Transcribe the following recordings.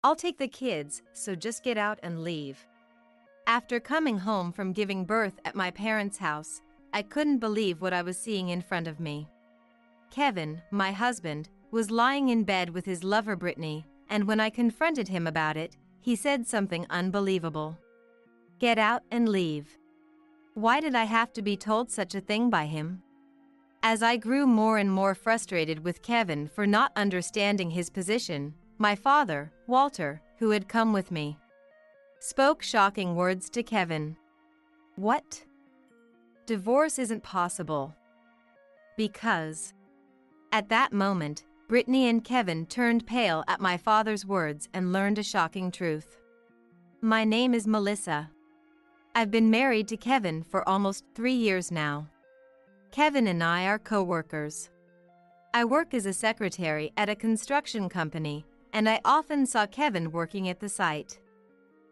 I'll take the kids, so just get out and leave. After coming home from giving birth at my parents' house, I couldn't believe what I was seeing in front of me. Kevin, my husband, was lying in bed with his lover Brittany, and when I confronted him about it, he said something unbelievable. Get out and leave. Why did I have to be told such a thing by him? As I grew more and more frustrated with Kevin for not understanding his position, my father, Walter, who had come with me, spoke shocking words to Kevin. What? Divorce isn't possible. Because. At that moment, Brittany and Kevin turned pale at my father's words and learned a shocking truth. My name is Melissa. I've been married to Kevin for almost 3 years now. Kevin and I are co-workers. I work as a secretary at a construction company, and I often saw Kevin working at the site.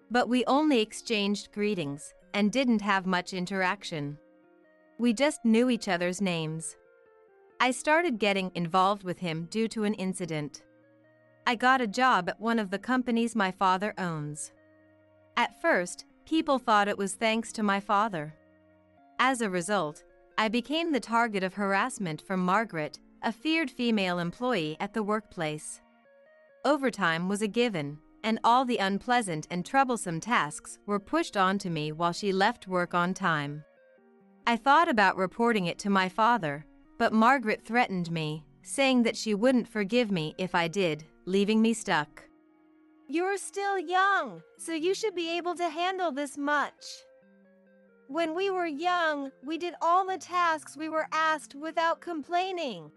But we only exchanged greetings and didn't have much interaction. We just knew each other's names. I started getting involved with him due to an incident. I got a job at one of the companies my father owns. At first, people thought it was thanks to my father. As a result, I became the target of harassment from Margaret, a feared female employee at the workplace. Overtime was a given, and all the unpleasant and troublesome tasks were pushed onto me while she left work on time. I thought about reporting it to my father, but Margaret threatened me, saying that she wouldn't forgive me if I did, leaving me stuck. You're still young, so you should be able to handle this much. When we were young, we did all the tasks we were asked without complaining.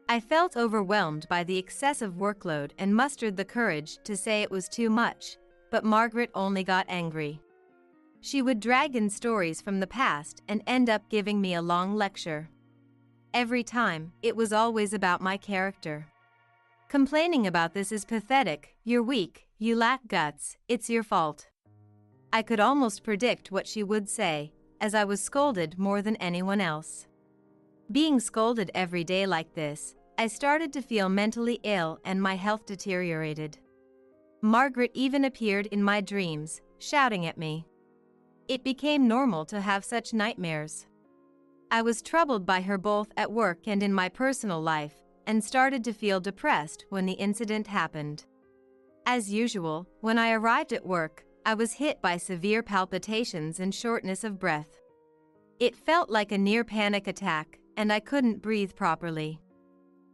I felt overwhelmed by the excessive workload and mustered the courage to say it was too much, but Margaret only got angry. She would drag in stories from the past and end up giving me a long lecture. Every time, it was always about my character. Complaining about this is pathetic, you're weak, you lack guts, it's your fault. I could almost predict what she would say, as I was scolded more than anyone else. Being scolded every day like this, I started to feel mentally ill and my health deteriorated. Margaret even appeared in my dreams, shouting at me. It became normal to have such nightmares. I was troubled by her both at work and in my personal life, and started to feel depressed when the incident happened. As usual, when I arrived at work, I was hit by severe palpitations and shortness of breath. It felt like a near panic attack, and I couldn't breathe properly.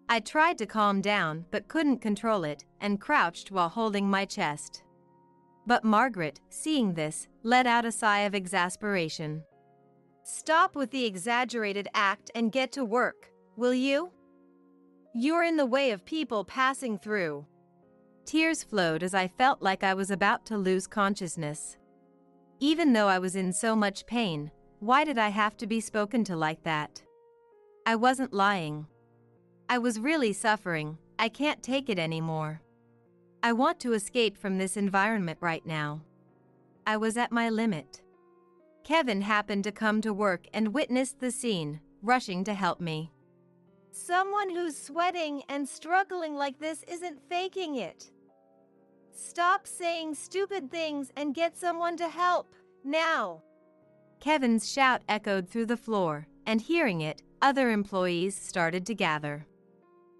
I tried to calm down but couldn't control it, and crouched while holding my chest. But Margaret, seeing this, let out a sigh of exasperation. Stop with the exaggerated act and get to work, will you? You're in the way of people passing through. Tears flowed as I felt like I was about to lose consciousness. Even though I was in so much pain, why did I have to be spoken to like that? I wasn't lying. I was really suffering, I can't take it anymore. I want to escape from this environment right now. I was at my limit. Kevin happened to come to work and witnessed the scene, rushing to help me. Someone who's sweating and struggling like this isn't faking it. Stop saying stupid things and get someone to help, now. Kevin's shout echoed through the floor, and hearing it, other employees started to gather.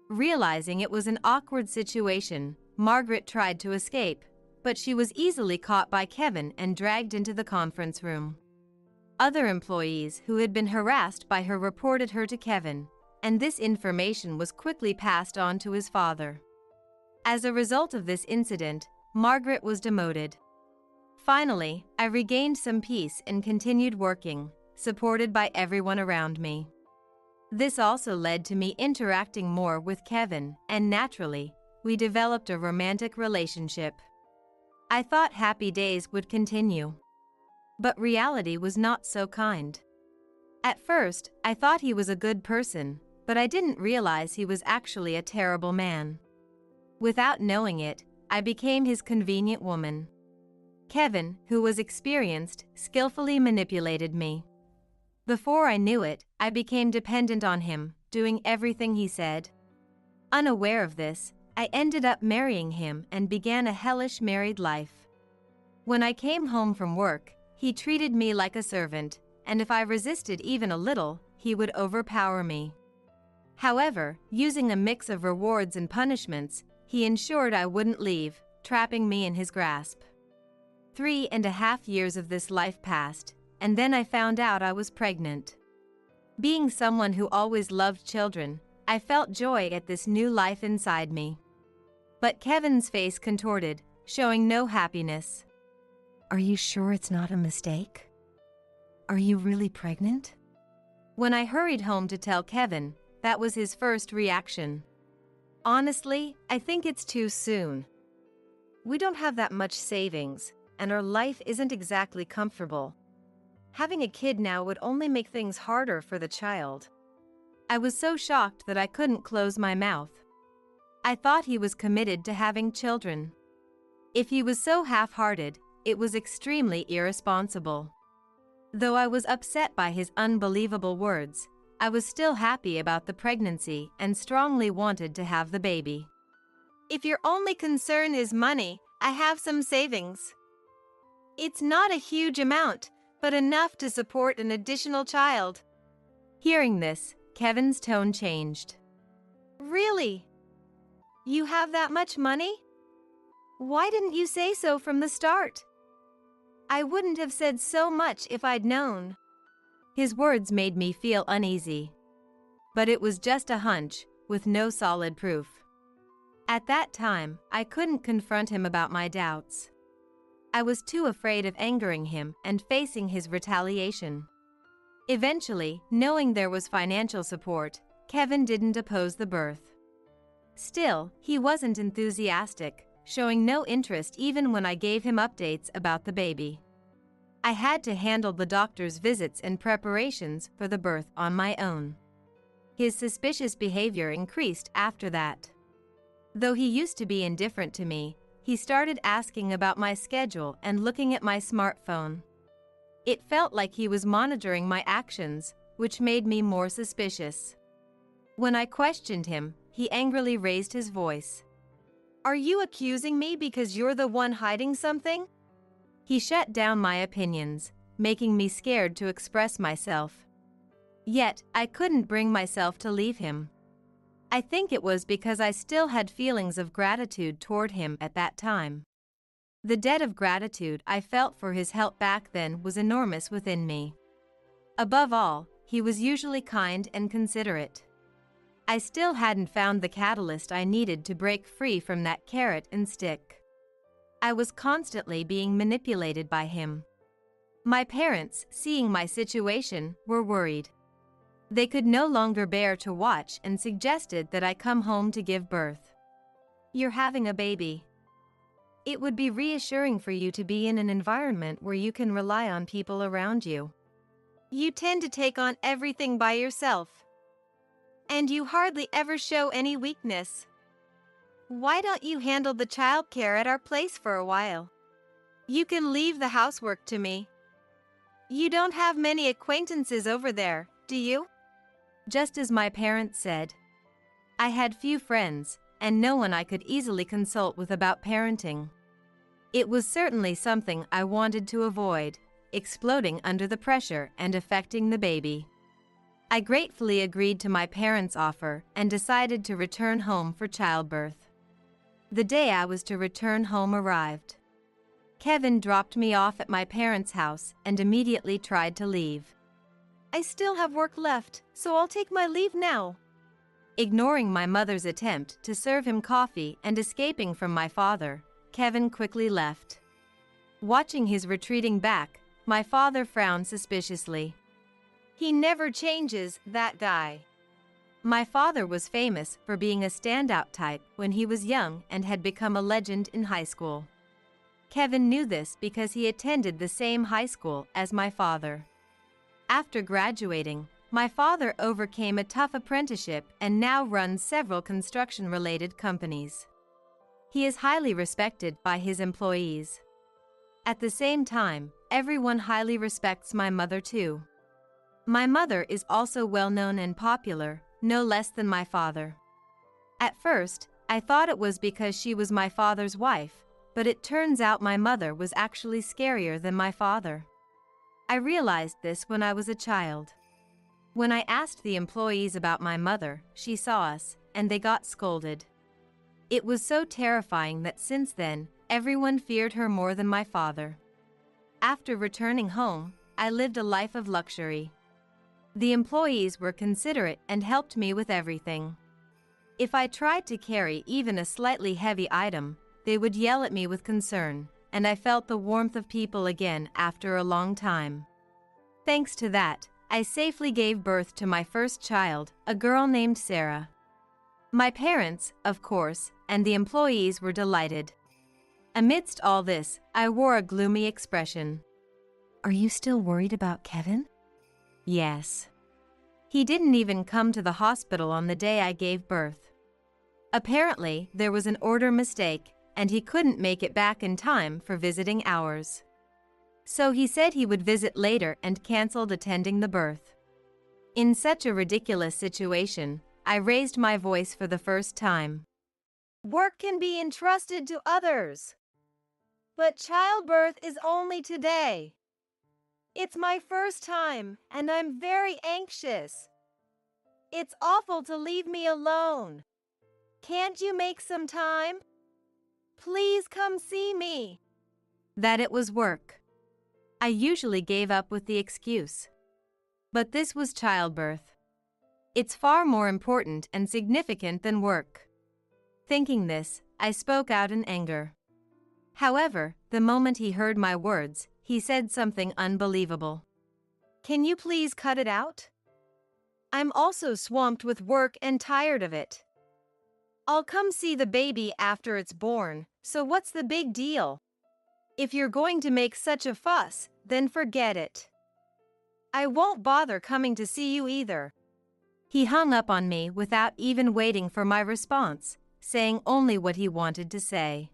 Realizing it was an awkward situation, Margaret tried to escape, but she was easily caught by Kevin and dragged into the conference room. Other employees who had been harassed by her reported her to Kevin, and this information was quickly passed on to his father. As a result of this incident, Margaret was demoted. Finally, I regained some peace and continued working, supported by everyone around me. This also led to me interacting more with Kevin, and naturally, we developed a romantic relationship. I thought happy days would continue. But reality was not so kind. At first, I thought he was a good person, but I didn't realize he was actually a terrible man. Without knowing it, I became his convenient woman. Kevin, who was experienced, skillfully manipulated me. Before I knew it, I became dependent on him, doing everything he said. Unaware of this, I ended up marrying him and began a hellish married life. When I came home from work, he treated me like a servant, and if I resisted even a little, he would overpower me. However, using a mix of rewards and punishments, he ensured I wouldn't leave, trapping me in his grasp. 3.5 years of this life passed, and then I found out I was pregnant. Being someone who always loved children, I felt joy at this new life inside me. But Kevin's face contorted, showing no happiness. Are you sure it's not a mistake? Are you really pregnant? When I hurried home to tell Kevin, that was his first reaction. Honestly, I think it's too soon. We don't have that much savings, and our life isn't exactly comfortable. Having a kid now would only make things harder for the child. I was so shocked that I couldn't close my mouth. I thought he was committed to having children. If he was so half-hearted, it was extremely irresponsible. Though I was upset by his unbelievable words, I was still happy about the pregnancy and strongly wanted to have the baby. If your only concern is money, I have some savings. It's not a huge amount, but enough to support an additional child. Hearing this, Kevin's tone changed. Really? You have that much money? Why didn't you say so from the start? I wouldn't have said so much if I'd known. His words made me feel uneasy. But it was just a hunch, with no solid proof. At that time, I couldn't confront him about my doubts. I was too afraid of angering him and facing his retaliation. Eventually, knowing there was financial support, Kevin didn't oppose the birth. Still, he wasn't enthusiastic, showing no interest even when I gave him updates about the baby. I had to handle the doctor's visits and preparations for the birth on my own. His suspicious behavior increased after that. Though he used to be indifferent to me, he started asking about my schedule and looking at my smartphone. It felt like he was monitoring my actions, which made me more suspicious. When I questioned him, he angrily raised his voice. Are you accusing me because you're the one hiding something? He shut down my opinions, making me scared to express myself. Yet, I couldn't bring myself to leave him. I think it was because I still had feelings of gratitude toward him at that time. The debt of gratitude I felt for his help back then was enormous within me. Above all, he was usually kind and considerate. I still hadn't found the catalyst I needed to break free from that carrot and stick. I was constantly being manipulated by him. My parents, seeing my situation, were worried. They could no longer bear to watch and suggested that I come home to give birth. You're having a baby. It would be reassuring for you to be in an environment where you can rely on people around you. You tend to take on everything by yourself. And you hardly ever show any weakness. Why don't you handle the childcare at our place for a while? You can leave the housework to me. You don't have many acquaintances over there, do you? Just as my parents said. I had few friends, and no one I could easily consult with about parenting. It was certainly something I wanted to avoid, exploding under the pressure and affecting the baby. I gratefully agreed to my parents' offer and decided to return home for childbirth. The day I was to return home arrived. Kevin dropped me off at my parents' house and immediately tried to leave. I still have work left, so I'll take my leave now. Ignoring my mother's attempt to serve him coffee and escaping from my father, Kevin quickly left. Watching his retreating back, my father frowned suspiciously. He never changes, that guy. My father was famous for being a standout type when he was young and had become a legend in high school. Kevin knew this because he attended the same high school as my father. After graduating, my father overcame a tough apprenticeship and now runs several construction-related companies. He is highly respected by his employees. At the same time, everyone highly respects my mother too. My mother is also well known and popular, no less than my father. At first, I thought it was because she was my father's wife, but it turns out my mother was actually scarier than my father. I realized this when I was a child. When I asked the employees about my mother, she saw us, and they got scolded. It was so terrifying that since then, everyone feared her more than my father. After returning home, I lived a life of luxury. The employees were considerate and helped me with everything. If I tried to carry even a slightly heavy item, they would yell at me with concern, and I felt the warmth of people again after a long time. Thanks to that, I safely gave birth to my first child, a girl named Sarah. My parents, of course, and the employees were delighted. Amidst all this, I wore a gloomy expression. Are you still worried about Kevin? Yes. He didn't even come to the hospital on the day I gave birth. Apparently, there was an order mistake, and he couldn't make it back in time for visiting hours. So he said he would visit later and canceled attending the birth. In such a ridiculous situation, I raised my voice for the first time. Work can be entrusted to others, but childbirth is only today. It's my first time, and I'm very anxious. It's awful to leave me alone. Can't you make some time? Please come see me. That it was work. I usually gave up with the excuse. But this was childbirth. It's far more important and significant than work. Thinking this, I spoke out in anger. However, the moment he heard my words, he said something unbelievable. Can you please cut it out? I'm also swamped with work and tired of it. I'll come see the baby after it's born, so what's the big deal? If you're going to make such a fuss, then forget it. I won't bother coming to see you either. He hung up on me without even waiting for my response, saying only what he wanted to say.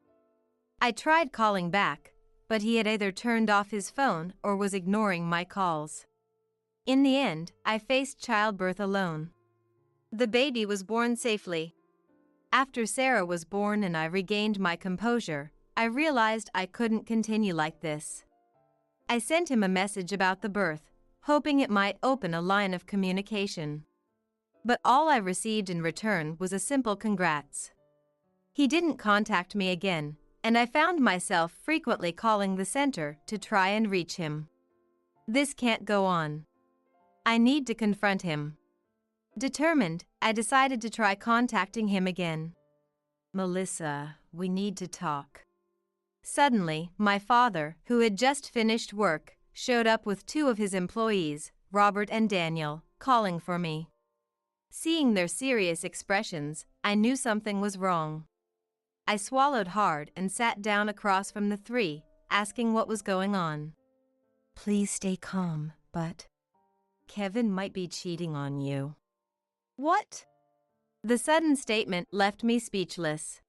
I tried calling back, but he had either turned off his phone or was ignoring my calls. In the end, I faced childbirth alone. The baby was born safely. After Sarah was born and I regained my composure, I realized I couldn't continue like this. I sent him a message about the birth, hoping it might open a line of communication. But all I received in return was a simple congrats. He didn't contact me again, and I found myself frequently calling the center to try and reach him. This can't go on. I need to confront him. Determined, I decided to try contacting him again. Melissa, we need to talk. Suddenly, my father, who had just finished work, showed up with two of his employees, Robert and Daniel, calling for me. Seeing their serious expressions, I knew something was wrong. I swallowed hard and sat down across from the three, asking what was going on. Please stay calm, but Kevin might be cheating on you. What? The sudden statement left me speechless.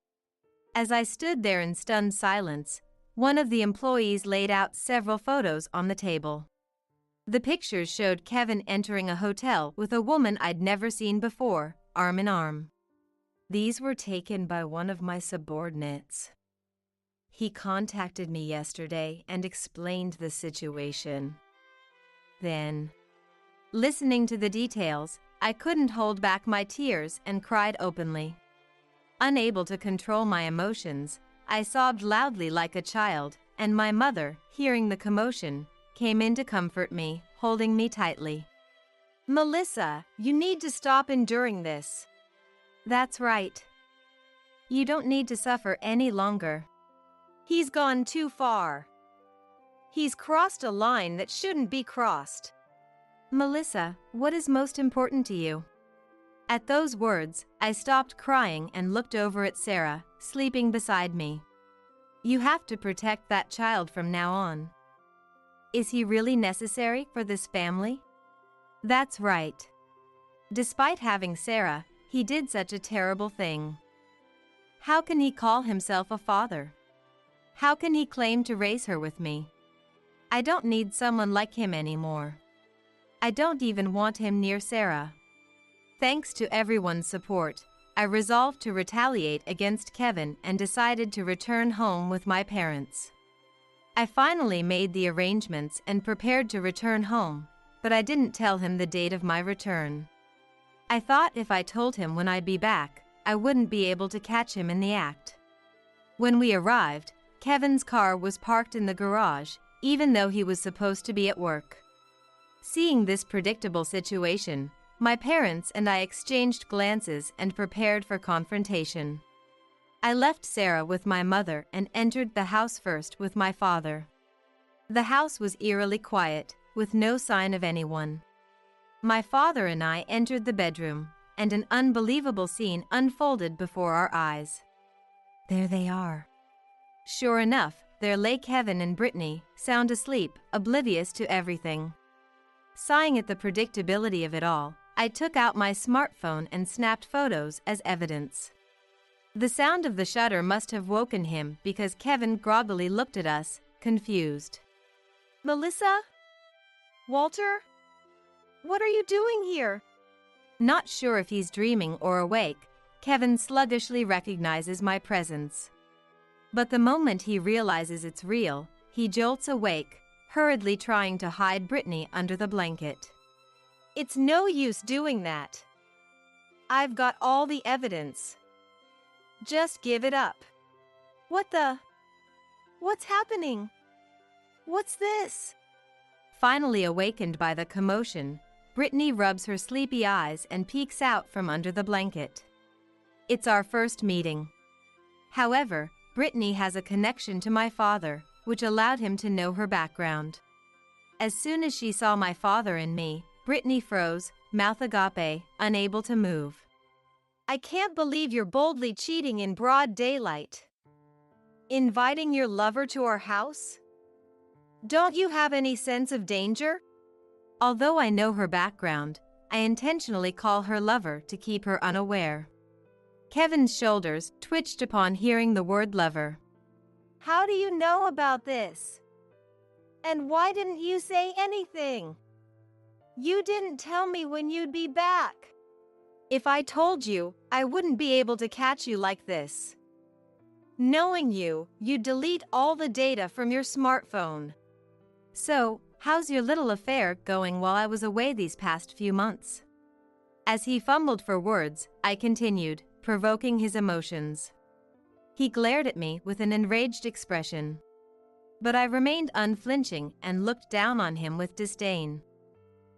As I stood there in stunned silence, one of the employees laid out several photos on the table. The pictures showed Kevin entering a hotel with a woman I'd never seen before, arm in arm. These were taken by one of my subordinates. He contacted me yesterday and explained the situation. Then, listening to the details, I couldn't hold back my tears and cried openly. Unable to control my emotions, I sobbed loudly like a child, and my mother, hearing the commotion, came in to comfort me, holding me tightly. Melissa, you need to stop enduring this. That's right. You don't need to suffer any longer. He's gone too far. He's crossed a line that shouldn't be crossed. Melissa, what is most important to you? At those words, I stopped crying and looked over at Sarah, sleeping beside me. You have to protect that child from now on. Is he really necessary for this family? That's right. Despite having Sarah, he did such a terrible thing. How can he call himself a father? How can he claim to raise her with me? I don't need someone like him anymore. I don't even want him near Sarah. Thanks to everyone's support, I resolved to retaliate against Kevin and decided to return home with my parents. I finally made the arrangements and prepared to return home, but I didn't tell him the date of my return. I thought if I told him when I'd be back, I wouldn't be able to catch him in the act. When we arrived, Kevin's car was parked in the garage, even though he was supposed to be at work. Seeing this predictable situation, my parents and I exchanged glances and prepared for confrontation. I left Sarah with my mother and entered the house first with my father. The house was eerily quiet, with no sign of anyone. My father and I entered the bedroom, and an unbelievable scene unfolded before our eyes. There they are. Sure enough, there lay Kevin and Brittany, sound asleep, oblivious to everything. Sighing at the predictability of it all, I took out my smartphone and snapped photos as evidence. The sound of the shutter must have woken him because Kevin groggily looked at us, confused. Melissa? Walter? What are you doing here? Not sure if he's dreaming or awake, Kevin sluggishly recognizes my presence. But the moment he realizes it's real, he jolts awake, hurriedly trying to hide Brittany under the blanket. It's no use doing that. I've got all the evidence. Just give it up. What's happening? What's this? Finally awakened by the commotion, Brittany rubs her sleepy eyes and peeks out from under the blanket. It's our first meeting. However, Brittany has a connection to my father, which allowed him to know her background. As soon as she saw my father and me, Brittany froze, mouth agape, unable to move. I can't believe you're boldly cheating in broad daylight. Inviting your lover to our house? Don't you have any sense of danger? Although I know her background, I intentionally call her lover to keep her unaware. Kevin's shoulders twitched upon hearing the word lover. How do you know about this? And why didn't you say anything? You didn't tell me when you'd be back. If I told you, I wouldn't be able to catch you like this. Knowing you, you'd delete all the data from your smartphone. So, how's your little affair going while I was away these past few months? As he fumbled for words, I continued, provoking his emotions. He glared at me with an enraged expression. But I remained unflinching and looked down on him with disdain.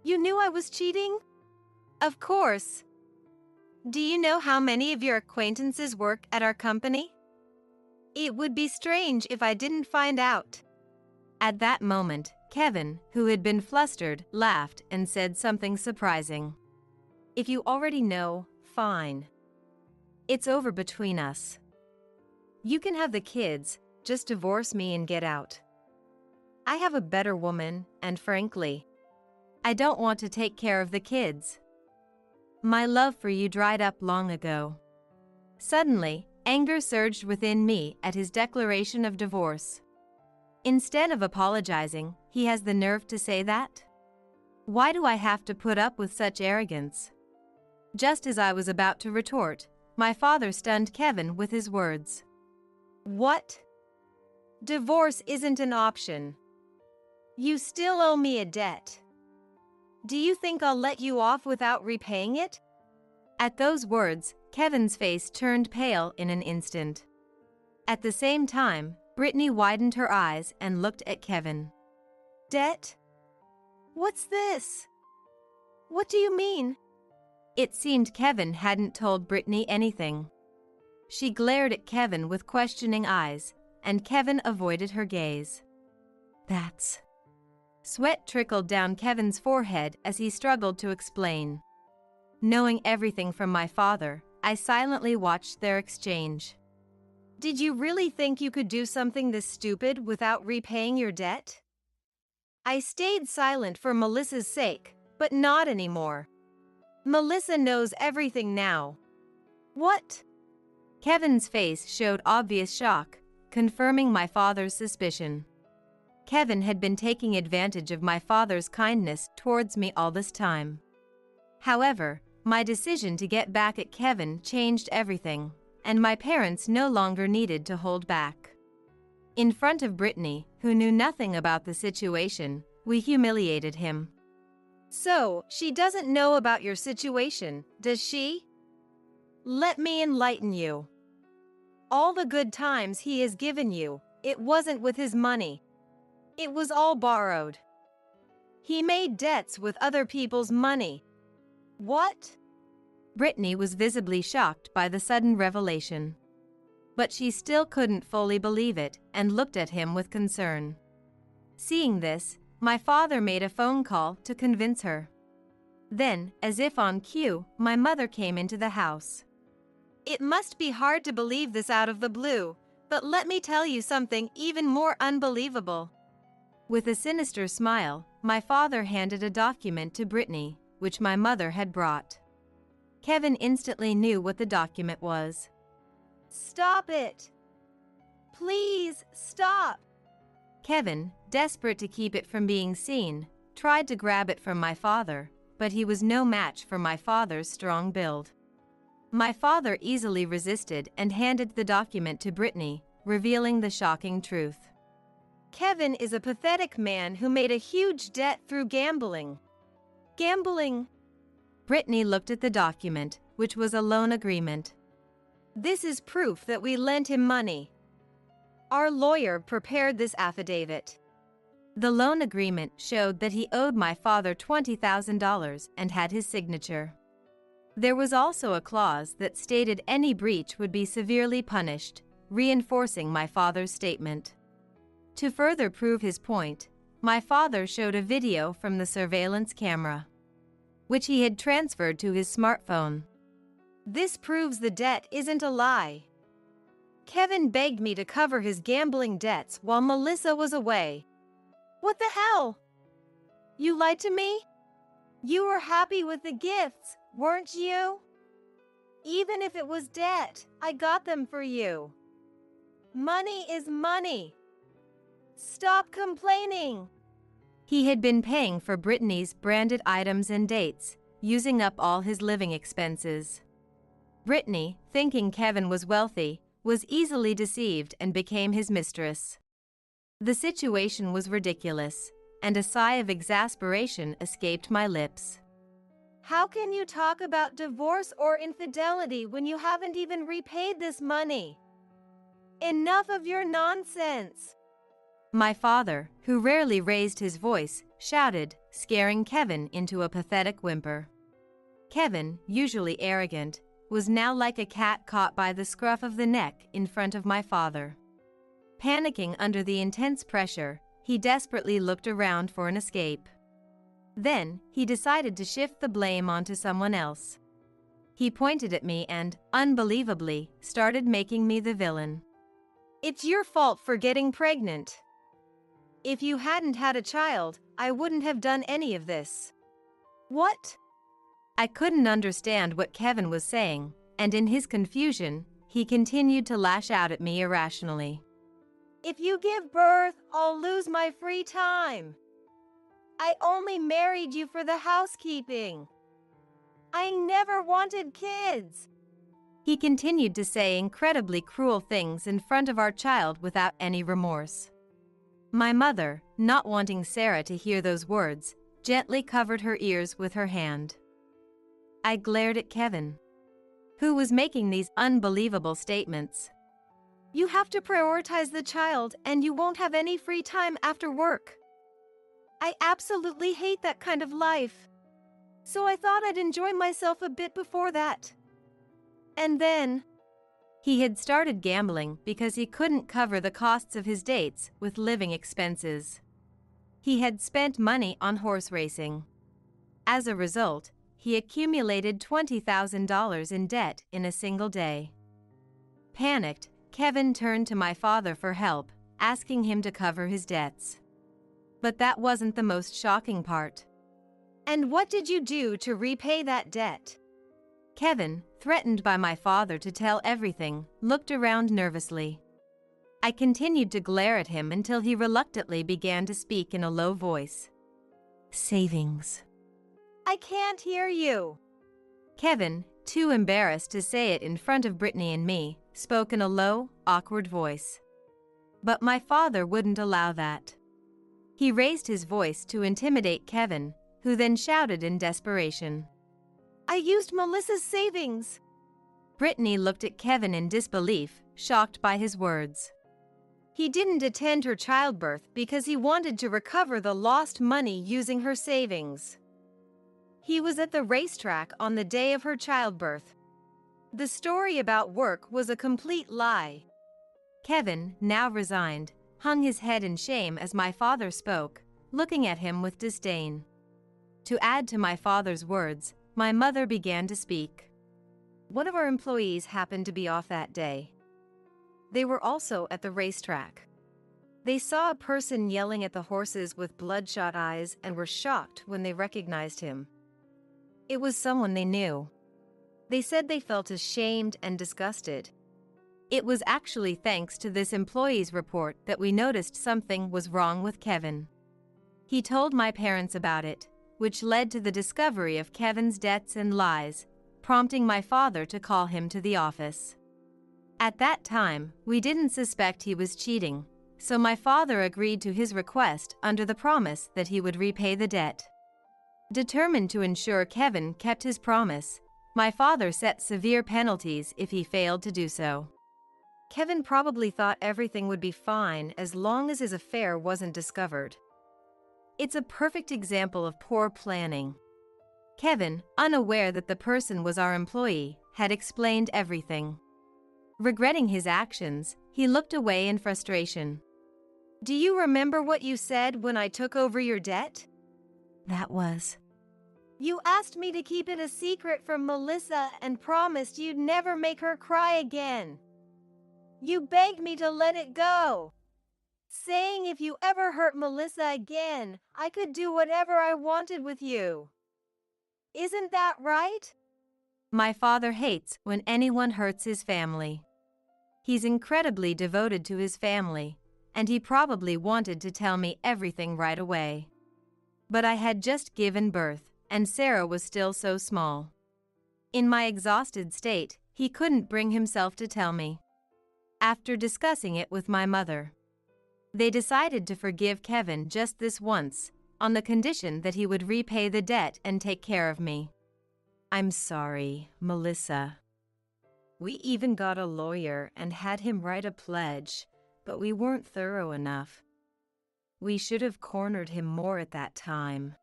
You knew I was cheating? Of course. Do you know how many of your acquaintances work at our company? It would be strange if I didn't find out. At that moment, Kevin, who had been flustered, laughed and said something surprising. If you already know, fine. It's over between us. You can have the kids, just divorce me and get out. I have a better woman, and frankly, I don't want to take care of the kids. My love for you dried up long ago. Suddenly, anger surged within me at his declaration of divorce. Instead of apologizing, he has the nerve to say that? Why do I have to put up with such arrogance? Just as I was about to retort, my father stunned Kevin with his words. What? Divorce isn't an option. You still owe me a debt. Do you think I'll let you off without repaying it? At those words, Kevin's face turned pale in an instant. At the same time, Brittany widened her eyes and looked at Kevin. Debt? What's this? What do you mean? It seemed Kevin hadn't told Brittany anything. She glared at Kevin with questioning eyes, and Kevin avoided her gaze. That's... Sweat trickled down Kevin's forehead as he struggled to explain. Knowing everything from my father, I silently watched their exchange. Did you really think you could do something this stupid without repaying your debt? I stayed silent for Melissa's sake, but not anymore. Melissa knows everything now. What? Kevin's face showed obvious shock, confirming my father's suspicion. Kevin had been taking advantage of my father's kindness towards me all this time. However, my decision to get back at Kevin changed everything, and my parents no longer needed to hold back. In front of Brittany, who knew nothing about the situation, we humiliated him. So, she doesn't know about your situation, does she? Let me enlighten you. All the good times he has given you, it wasn't with his money. It was all borrowed. He made debts with other people's money. What? Brittany was visibly shocked by the sudden revelation. But she still couldn't fully believe it and looked at him with concern. Seeing this, my father made a phone call to convince her. Then, as if on cue, my mother came into the house. It must be hard to believe this out of the blue, but let me tell you something even more unbelievable. With a sinister smile, my father handed a document to Brittany, which my mother had brought. Kevin instantly knew what the document was. Stop it! Please, stop! Kevin, desperate to keep it from being seen, tried to grab it from my father, but he was no match for my father's strong build. My father easily resisted and handed the document to Brittany, revealing the shocking truth. Kevin is a pathetic man who made a huge debt through gambling. Gambling? Brittany looked at the document, which was a loan agreement. This is proof that we lent him money. Our lawyer prepared this affidavit. The loan agreement showed that he owed my father $20,000 and had his signature. There was also a clause that stated any breach would be severely punished, reinforcing my father's statement. To further prove his point, my father showed a video from the surveillance camera, which he had transferred to his smartphone. This proves the debt isn't a lie. Kevin begged me to cover his gambling debts while Melissa was away. What the hell? You lied to me? You were happy with the gifts, weren't you? Even if it was debt, I got them for you. Money is money. Stop complaining. He had been paying for Brittany's branded items and dates, using up all his living expenses. Brittany, thinking Kevin was wealthy, was easily deceived and became his mistress. The situation was ridiculous, and a sigh of exasperation escaped my lips. How can you talk about divorce or infidelity when you haven't even repaid this money? Enough of your nonsense. My father, who rarely raised his voice, shouted, scaring Kevin into a pathetic whimper. Kevin, usually arrogant, was now like a cat caught by the scruff of the neck in front of my father. Panicking under the intense pressure, he desperately looked around for an escape. Then, he decided to shift the blame onto someone else. He pointed at me and, unbelievably, started making me the villain. It's your fault for getting pregnant. If you hadn't had a child, I wouldn't have done any of this. What? I couldn't understand what Kevin was saying, and in his confusion, he continued to lash out at me irrationally. If you give birth, I'll lose my free time. I only married you for the housekeeping. I never wanted kids. He continued to say incredibly cruel things in front of our child without any remorse. My mother, not wanting Sarah to hear those words, gently covered her ears with her hand. I glared at Kevin, who was making these unbelievable statements. You have to prioritize the child and you won't have any free time after work. I absolutely hate that kind of life. So I thought I'd enjoy myself a bit before that. And then... He had started gambling because he couldn't cover the costs of his dates with living expenses. He had spent money on horse racing. As a result, he accumulated $20,000 in debt in a single day. Panicked, Kevin turned to my father for help, asking him to cover his debts. But that wasn't the most shocking part. And what did you do to repay that debt? Kevin, threatened by my father to tell everything, looked around nervously. I continued to glare at him until he reluctantly began to speak in a low voice. Savings. I can't hear you. Kevin, too embarrassed to say it in front of Brittany and me, spoke in a low, awkward voice. But my father wouldn't allow that. He raised his voice to intimidate Kevin, who then shouted in desperation, "I used Melissa's savings!" Brittany looked at Kevin in disbelief, shocked by his words. He didn't attend her childbirth because he wanted to recover the lost money using her savings. He was at the racetrack on the day of her childbirth. The story about work was a complete lie. Kevin, now resigned, hung his head in shame as my father spoke, looking at him with disdain. To add to my father's words, my mother began to speak. One of our employees happened to be off that day. They were also at the racetrack. They saw a person yelling at the horses with bloodshot eyes and were shocked when they recognized him. It was someone they knew. They said they felt ashamed and disgusted. It was actually thanks to this employee's report that we noticed something was wrong with Kevin. He told my parents about it, which led to the discovery of Kevin's debts and lies, prompting my father to call him to the office. At that time, we didn't suspect he was cheating, so my father agreed to his request under the promise that he would repay the debt. Determined to ensure Kevin kept his promise, my father set severe penalties if he failed to do so. Kevin probably thought everything would be fine as long as his affair wasn't discovered. It's a perfect example of poor planning. Kevin, unaware that the person was our employee, had explained everything. Regretting his actions, he looked away in frustration. "Do you remember what you said when I took over your debt?" That was. "You asked me to keep it a secret from Melissa and promised you'd never make her cry again. You begged me to let it go, saying if you ever hurt Melissa again, I could do whatever I wanted with you. Isn't that right?" My father hates when anyone hurts his family. He's incredibly devoted to his family, and he probably wanted to tell me everything right away. But I had just given birth, and Sarah was still so small. In my exhausted state, he couldn't bring himself to tell me. After discussing it with my mother, they decided to forgive Kevin just this once, on the condition that he would repay the debt and take care of me. "I'm sorry, Melissa. We even got a lawyer and had him write a pledge, but we weren't thorough enough. We should have cornered him more at that time."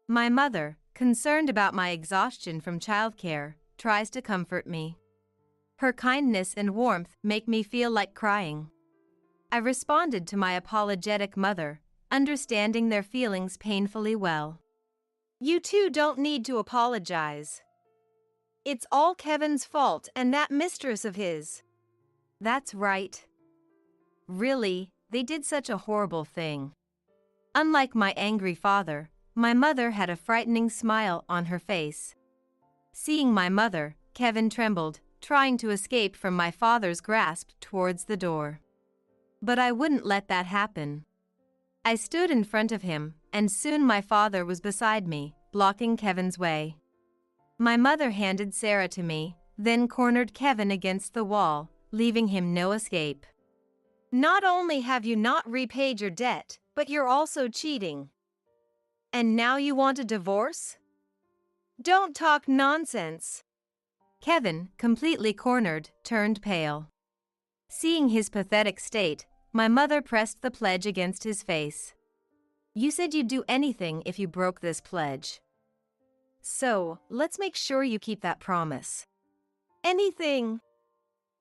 My mother, concerned about my exhaustion from childcare, tries to comfort me. Her kindness and warmth make me feel like crying. I responded to my apologetic mother, understanding their feelings painfully well. "You two don't need to apologize. It's all Kevin's fault and that mistress of his." That's right. Really, they did such a horrible thing. Unlike my angry father, my mother had a frightening smile on her face. Seeing my mother, Kevin trembled, trying to escape from my father's grasp towards the door. But I wouldn't let that happen. I stood in front of him, and soon my father was beside me, blocking Kevin's way. My mother handed Sarah to me, then cornered Kevin against the wall, leaving him no escape. "Not only have you not repaid your debt, but you're also cheating. And now you want a divorce? Don't talk nonsense." Kevin, completely cornered, turned pale. Seeing his pathetic state, my mother pressed the pledge against his face. "You said you'd do anything if you broke this pledge. So, let's make sure you keep that promise." "Anything."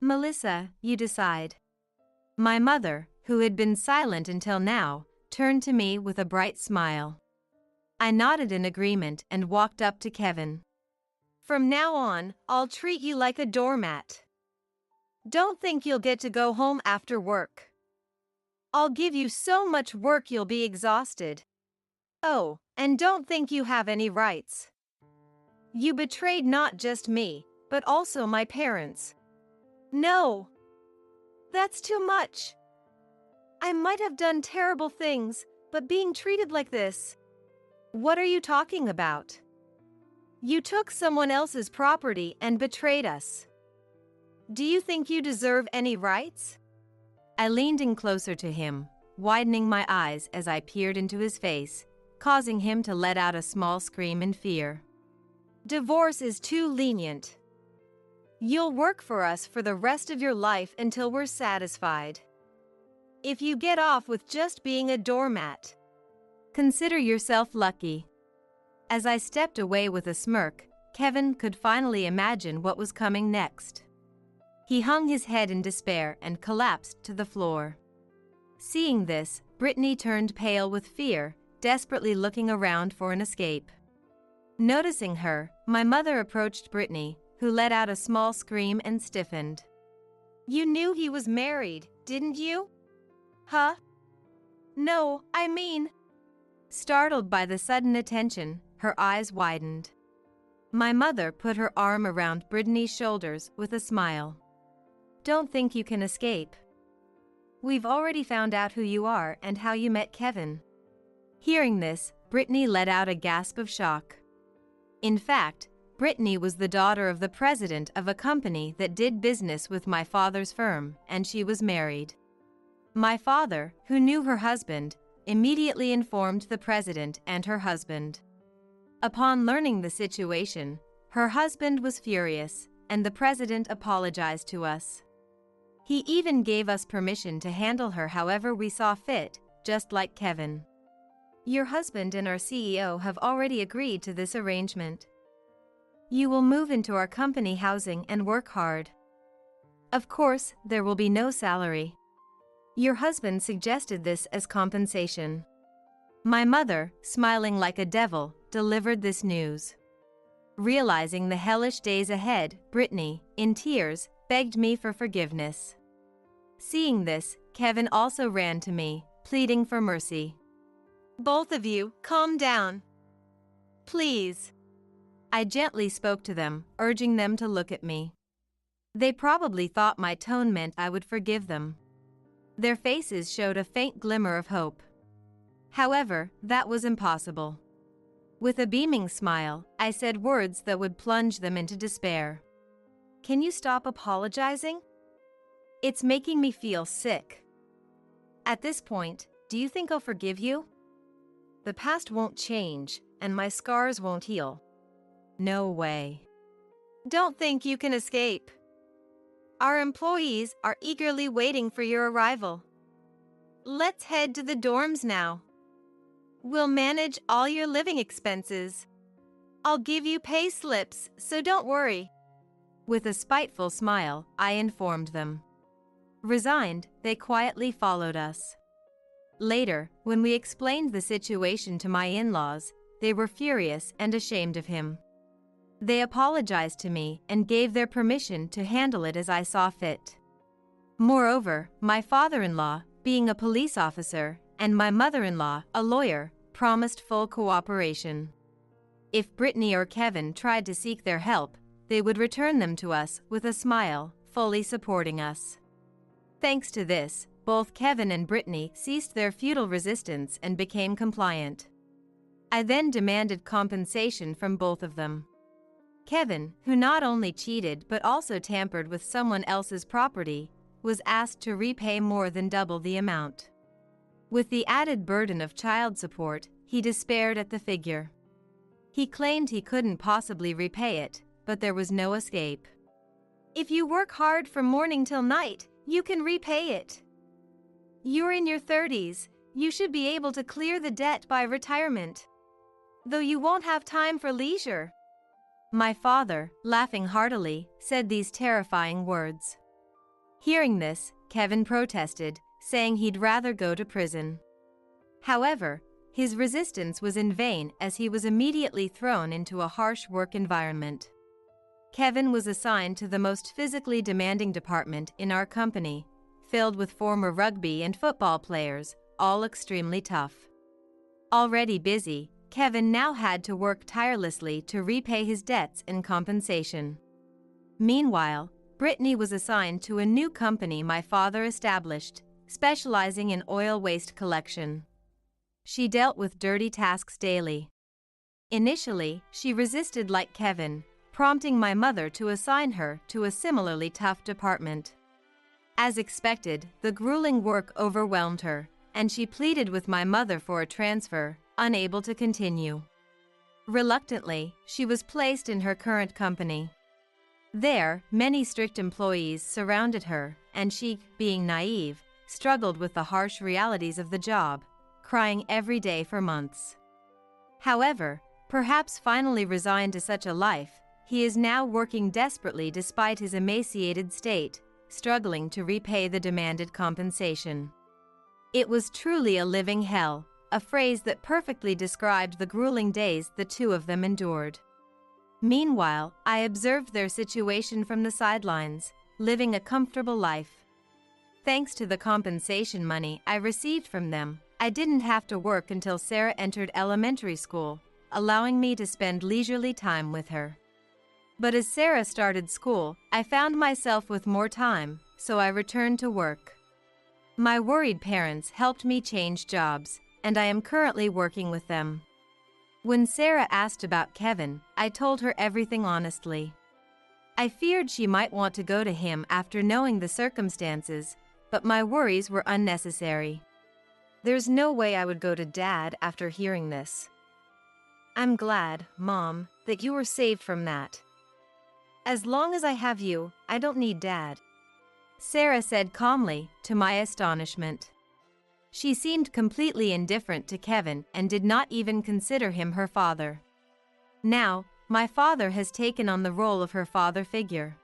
"Melissa, you decide." My mother, who had been silent until now, turned to me with a bright smile. I nodded in agreement and walked up to Kevin. "From now on, I'll treat you like a doormat. Don't think you'll get to go home after work. I'll give you so much work you'll be exhausted. Oh, and don't think you have any rights. You betrayed not just me, but also my parents." "No. That's too much. I might have done terrible things, but being treated like this..." "What are you talking about? You took someone else's property and betrayed us. Do you think you deserve any rights? I leaned in closer to him, widening my eyes as I peered into his face, causing him to let out a small scream in fear. Divorce is too lenient. You'll work for us for the rest of your life until we're satisfied. If you get off with just being a doormat, consider yourself lucky. As I stepped away with a smirk, Kevin could finally imagine what was coming next. He hung his head in despair and collapsed to the floor. Seeing this, Brittany turned pale with fear, desperately looking around for an escape. Noticing her, my mother approached Brittany, who let out a small scream and stiffened. You knew he was married, didn't you? Huh? No, I mean... Startled by the sudden attention, her eyes widened. My mother put her arm around Brittany's shoulders with a smile. Don't think you can escape. We've already found out who you are and how you met Kevin. Hearing this, Brittany let out a gasp of shock. In fact, Brittany was the daughter of the president of a company that did business with my father's firm, and she was married. My father, who knew her husband, immediately informed the president and her husband. Upon learning the situation, her husband was furious, and the president apologized to us. He even gave us permission to handle her however we saw fit, just like Kevin. Your husband and our CEO have already agreed to this arrangement. You will move into our company housing and work hard. Of course, there will be no salary. Your husband suggested this as compensation. My mother, smiling like a devil, delivered this news. Realizing the hellish days ahead, Brittany, in tears, begged me for forgiveness. Seeing this, Kevin also ran to me, pleading for mercy. Both of you, calm down. Please. I gently spoke to them, urging them to look at me. They probably thought my tone meant I would forgive them. Their faces showed a faint glimmer of hope. However, that was impossible. With a beaming smile, I said words that would plunge them into despair. Can you stop apologizing? It's making me feel sick. At this point, do you think I'll forgive you? The past won't change, and my scars won't heal. No way. Don't think you can escape. Our employees are eagerly waiting for your arrival. Let's head to the dorms now. We'll manage all your living expenses. I'll give you pay slips, so don't worry. With a spiteful smile, I informed them. Resigned, they quietly followed us. Later, when we explained the situation to my in-laws, they were furious and ashamed of him. They apologized to me and gave their permission to handle it as I saw fit. Moreover, my father-in-law, being a police officer, and my mother-in-law, a lawyer, promised full cooperation. If Brittany or Kevin tried to seek their help, they would return them to us with a smile, fully supporting us. Thanks to this, both Kevin and Brittany ceased their futile resistance and became compliant. I then demanded compensation from both of them. Kevin, who not only cheated but also tampered with someone else's property, was asked to repay more than double the amount. With the added burden of child support, he despaired at the figure. He claimed he couldn't possibly repay it, but there was no escape. If you work hard from morning till night, you can repay it. You're in your 30s, you should be able to clear the debt by retirement. Though you won't have time for leisure. My father, laughing heartily, said these terrifying words. Hearing this, Kevin protested, saying he'd rather go to prison. However, his resistance was in vain as he was immediately thrown into a harsh work environment. Kevin was assigned to the most physically demanding department in our company, filled with former rugby and football players, all extremely tough. Already busy, Kevin now had to work tirelessly to repay his debts and compensation. Meanwhile, Brittany was assigned to a new company my father established, specializing in oil waste collection. She dealt with dirty tasks daily. Initially, she resisted like Kevin, prompting my mother to assign her to a similarly tough department. As expected, the grueling work overwhelmed her, and she pleaded with my mother for a transfer, unable to continue. Reluctantly, she was placed in her current company. There, many strict employees surrounded her, and she, being naive, struggled with the harsh realities of the job, crying every day for months. However, perhaps finally resigned to such a life, he is now working desperately despite his emaciated state, struggling to repay the demanded compensation. It was truly a living hell, a phrase that perfectly described the grueling days the two of them endured. Meanwhile, I observed their situation from the sidelines, living a comfortable life. Thanks to the compensation money I received from them, I didn't have to work until Sarah entered elementary school, allowing me to spend leisurely time with her. But as Sarah started school, I found myself with more time, so I returned to work. My worried parents helped me change jobs, and I am currently working with them. When Sarah asked about Kevin, I told her everything honestly. I feared she might want to go to him after knowing the circumstances, but my worries were unnecessary. There's no way I would go to Dad after hearing this. I'm glad, Mom, that you were saved from that. As long as I have you, I don't need Dad, Sarah said calmly, to my astonishment. She seemed completely indifferent to Kevin and did not even consider him her father. Now, my father has taken on the role of her father figure.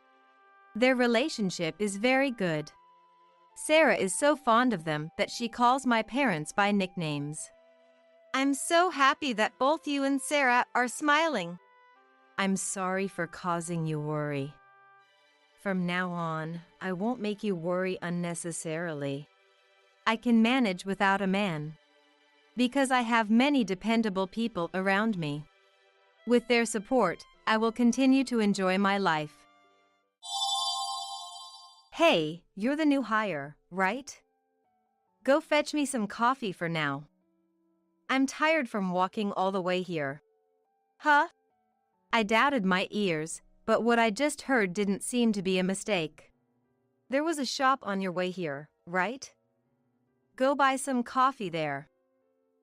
Their relationship is very good. Sarah is so fond of them that she calls my parents by nicknames. I'm so happy that both you and Sarah are smiling. I'm sorry for causing you worry. From now on, I won't make you worry unnecessarily. I can manage without a man, because I have many dependable people around me. With their support, I will continue to enjoy my life. Hey, you're the new hire, right? Go fetch me some coffee for now. I'm tired from walking all the way here. Huh? I doubted my ears, but what I just heard didn't seem to be a mistake. There was a shop on your way here, right? Go buy some coffee there.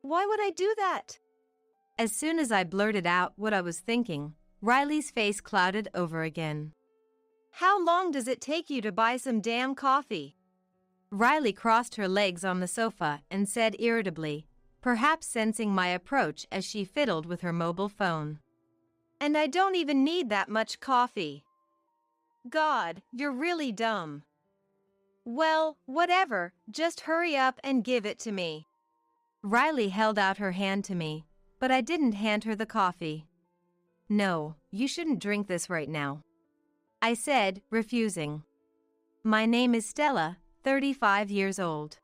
Why would I do that? As soon as I blurted out what I was thinking, Riley's face clouded over again. How long does it take you to buy some damn coffee? Riley crossed her legs on the sofa and said irritably, perhaps sensing my approach as she fiddled with her mobile phone. And I don't even need that much coffee. God, you're really dumb. Well, whatever, just hurry up and give it to me. Riley held out her hand to me, but I didn't hand her the coffee. No, you shouldn't drink this right now, I said, refusing. My name is Stella, 35 years old.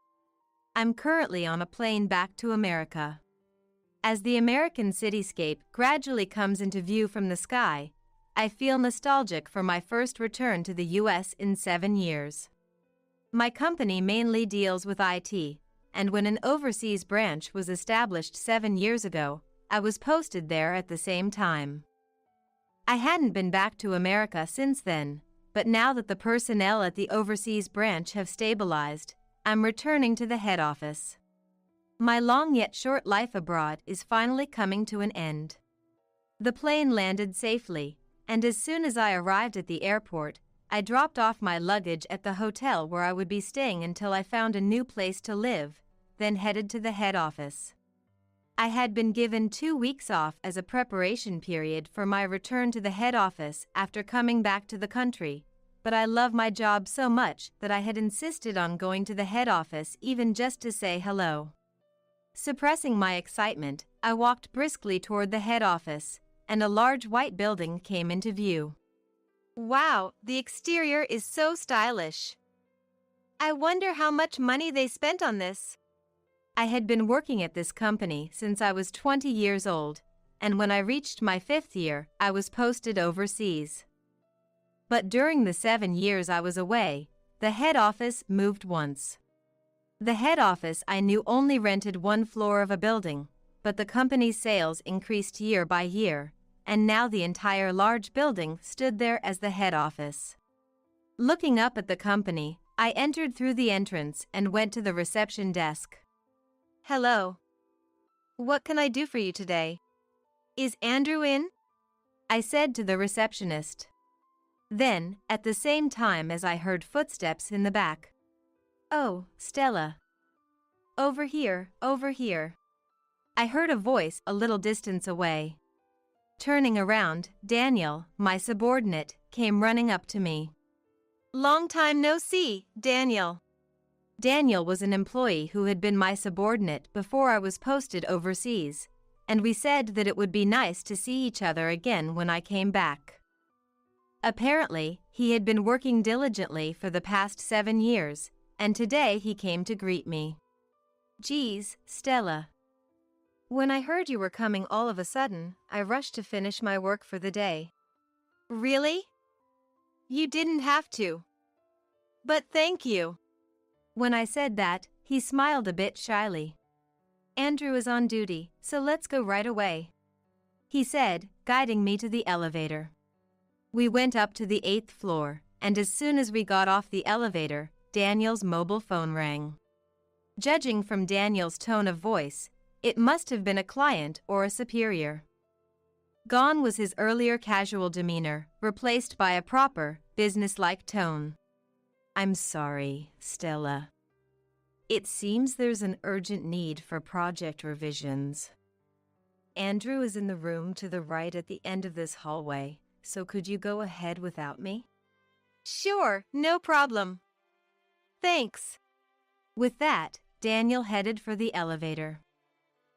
I'm currently on a plane back to America. As the American cityscape gradually comes into view from the sky, I feel nostalgic for my first return to the US in 7 years. My company mainly deals with IT, and when an overseas branch was established 7 years ago, I was posted there at the same time. I hadn't been back to America since then, but now that the personnel at the overseas branch have stabilized, I'm returning to the head office. My long yet short life abroad is finally coming to an end. The plane landed safely, and as soon as I arrived at the airport, I dropped off my luggage at the hotel where I would be staying until I found a new place to live, then headed to the head office. I had been given 2 weeks off as a preparation period for my return to the head office after coming back to the country, but I love my job so much that I had insisted on going to the head office even just to say hello. Suppressing my excitement, I walked briskly toward the head office, and a large white building came into view. Wow, the exterior is so stylish. I wonder how much money they spent on this. I had been working at this company since I was 20 years old, and when I reached my 5th year, I was posted overseas. But during the 7 years I was away, the head office moved once. The head office I knew only rented 1 floor of a building, but the company's sales increased year by year, and now the entire large building stood there as the head office. Looking up at the company, I entered through the entrance and went to the reception desk. Hello. What can I do for you today? Is Andrew in? I said to the receptionist. Then, at the same time as I heard footsteps in the back. Oh, Stella. Over here, over here. I heard a voice a little distance away. Turning around, Daniel, my subordinate, came running up to me. Long time no see, Daniel. Daniel was an employee who had been my subordinate before I was posted overseas, and we said that it would be nice to see each other again when I came back. Apparently, he had been working diligently for the past 7 years, and today he came to greet me. Geez, Stella. When I heard you were coming all of a sudden, I rushed to finish my work for the day. Really? You didn't have to. But thank you. When I said that, he smiled a bit shyly. Andrew is on duty, so let's go right away, he said, guiding me to the elevator. We went up to the 8th floor, and as soon as we got off the elevator, Daniel's mobile phone rang. Judging from Daniel's tone of voice, it must have been a client or a superior. Gone was his earlier casual demeanor, replaced by a proper, businesslike tone. I'm sorry, Stella. It seems there's an urgent need for project revisions. Andrew is in the room to the right at the end of this hallway, so could you go ahead without me? Sure, no problem. Thanks. With that, Daniel headed for the elevator.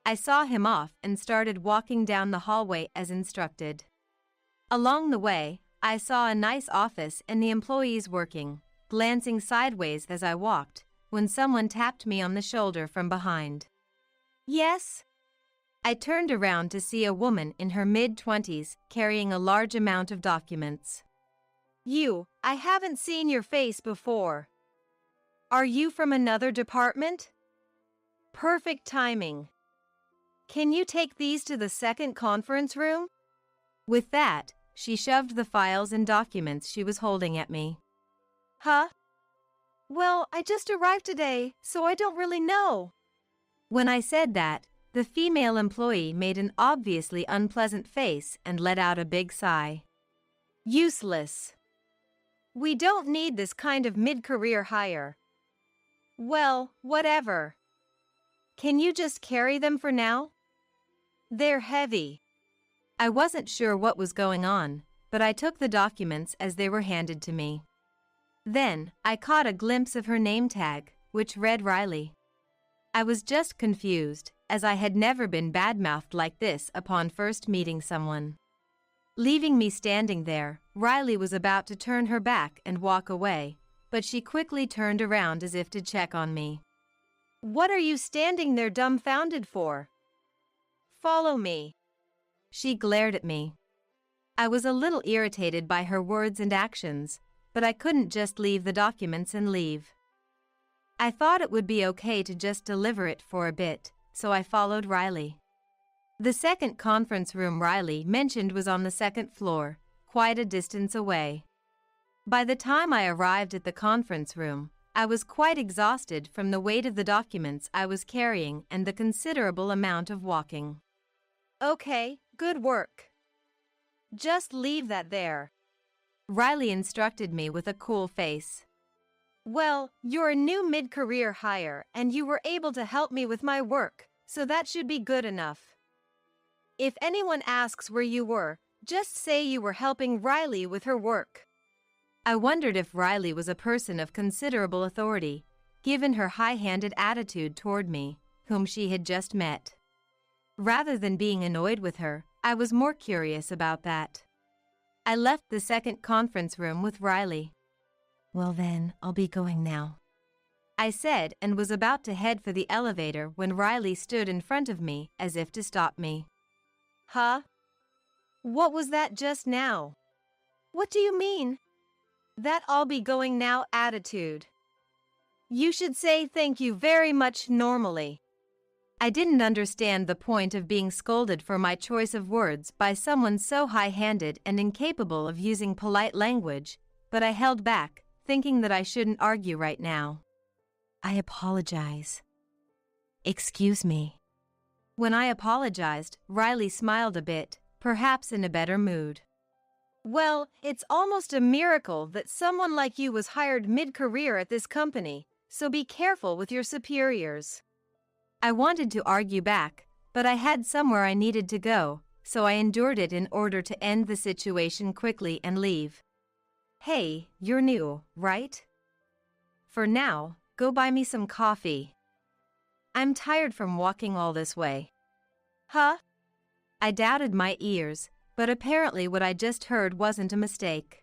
I saw him off and started walking down the hallway as instructed. Along the way, I saw a nice office and the employees working, glancing sideways as I walked, when someone tapped me on the shoulder from behind. Yes? I turned around to see a woman in her mid-20s carrying a large amount of documents. I haven't seen your face before. Are you from another department? Perfect timing. Can you take these to the second conference room? With that, she shoved the files and documents she was holding at me. Huh? Well, I just arrived today, so I don't really know. When I said that, the female employee made an obviously unpleasant face and let out a big sigh. Useless. We don't need this kind of mid-career hire. Well, whatever. Can you just carry them for now? They're heavy. I wasn't sure what was going on, but I took the documents as they were handed to me. Then, I caught a glimpse of her name tag, which read Riley. I was just confused, as I had never been badmouthed like this upon first meeting someone. Leaving me standing there, Riley was about to turn her back and walk away, but she quickly turned around as if to check on me. What are you standing there dumbfounded for? Follow me. She glared at me. I was a little irritated by her words and actions, but I couldn't just leave the documents and leave. I thought it would be okay to just deliver it for a bit, so I followed Riley. The second conference room Riley mentioned was on the 2nd floor, quite a distance away. By the time I arrived at the conference room, I was quite exhausted from the weight of the documents I was carrying and the considerable amount of walking. Okay, good work. Just leave that there. Riley instructed me with a cool face. Well, you're a new mid-career hire and you were able to help me with my work, so that should be good enough. If anyone asks where you were, just say you were helping Riley with her work. I wondered if Riley was a person of considerable authority, given her high-handed attitude toward me, whom she had just met. Rather than being annoyed with her, I was more curious about that. I left the second conference room with Riley. Well then, I'll be going now, I said, and was about to head for the elevator when Riley stood in front of me as if to stop me. Huh? What was that just now? What do you mean? That "I'll be going now" attitude. You should say thank you very much normally. I didn't understand the point of being scolded for my choice of words by someone so high-handed and incapable of using polite language, but I held back, thinking that I shouldn't argue right now. I apologize. Excuse me. When I apologized, Riley smiled a bit, perhaps in a better mood. Well, it's almost a miracle that someone like you was hired mid-career at this company, so be careful with your superiors. I wanted to argue back, but I had somewhere I needed to go, so I endured it in order to end the situation quickly and leave. Hey, you're new, right? For now, go buy me some coffee. I'm tired from walking all this way. Huh? I doubted my ears, but apparently what I just heard wasn't a mistake.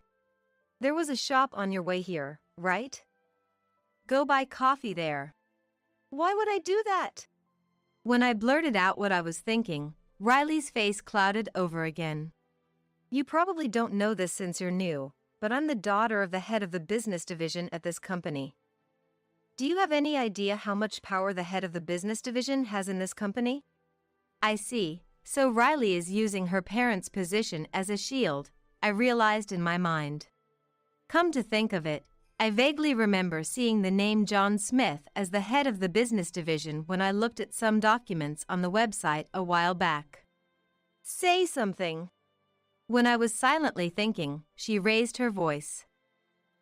There was a shop on your way here, right? Go buy coffee there. Why would I do that? When I blurted out what I was thinking, Riley's face clouded over again. You probably don't know this since you're new, but I'm the daughter of the head of the business division at this company. Do you have any idea how much power the head of the business division has in this company? I see, so Riley is using her parents' position as a shield, I realized in my mind. Come to think of it, I vaguely remember seeing the name John Smith as the head of the business division when I looked at some documents on the website a while back. Say something. When I was silently thinking, she raised her voice.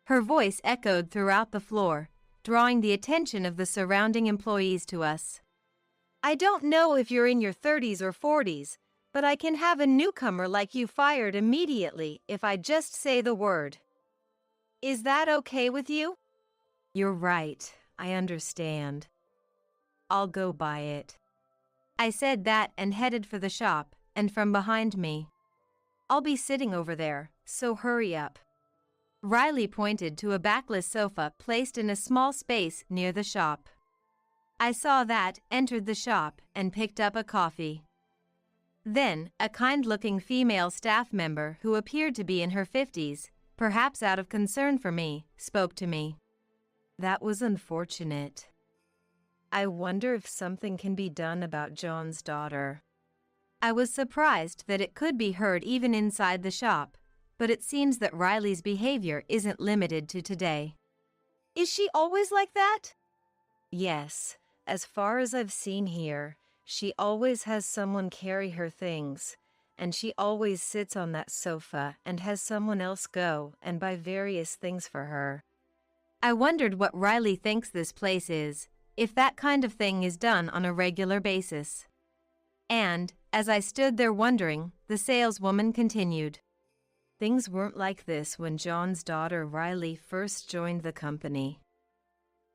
Her voice echoed throughout the floor, drawing the attention of the surrounding employees to us. I don't know if you're in your 30s or 40s, but I can have a newcomer like you fired immediately if I just say the word. Is that okay with you? You're right, I understand. I'll go buy it. I said that and headed for the shop, and from behind me. I'll be sitting over there, so hurry up. Riley pointed to a backless sofa placed in a small space near the shop. I saw that, entered the shop, and picked up a coffee. Then, a kind-looking female staff member who appeared to be in her 50s, perhaps out of concern for me, spoke to me. That was unfortunate. I wonder if something can be done about John's daughter. I was surprised that it could be heard even inside the shop, but it seems that Riley's behavior isn't limited to today. Is she always like that? Yes, as far as I've seen here, she always has someone carry her things, and she always sits on that sofa and has someone else go and buy various things for her. I wondered what Riley thinks this place is, if that kind of thing is done on a regular basis. And, as I stood there wondering, the saleswoman continued. Things weren't like this when John's daughter Riley first joined the company.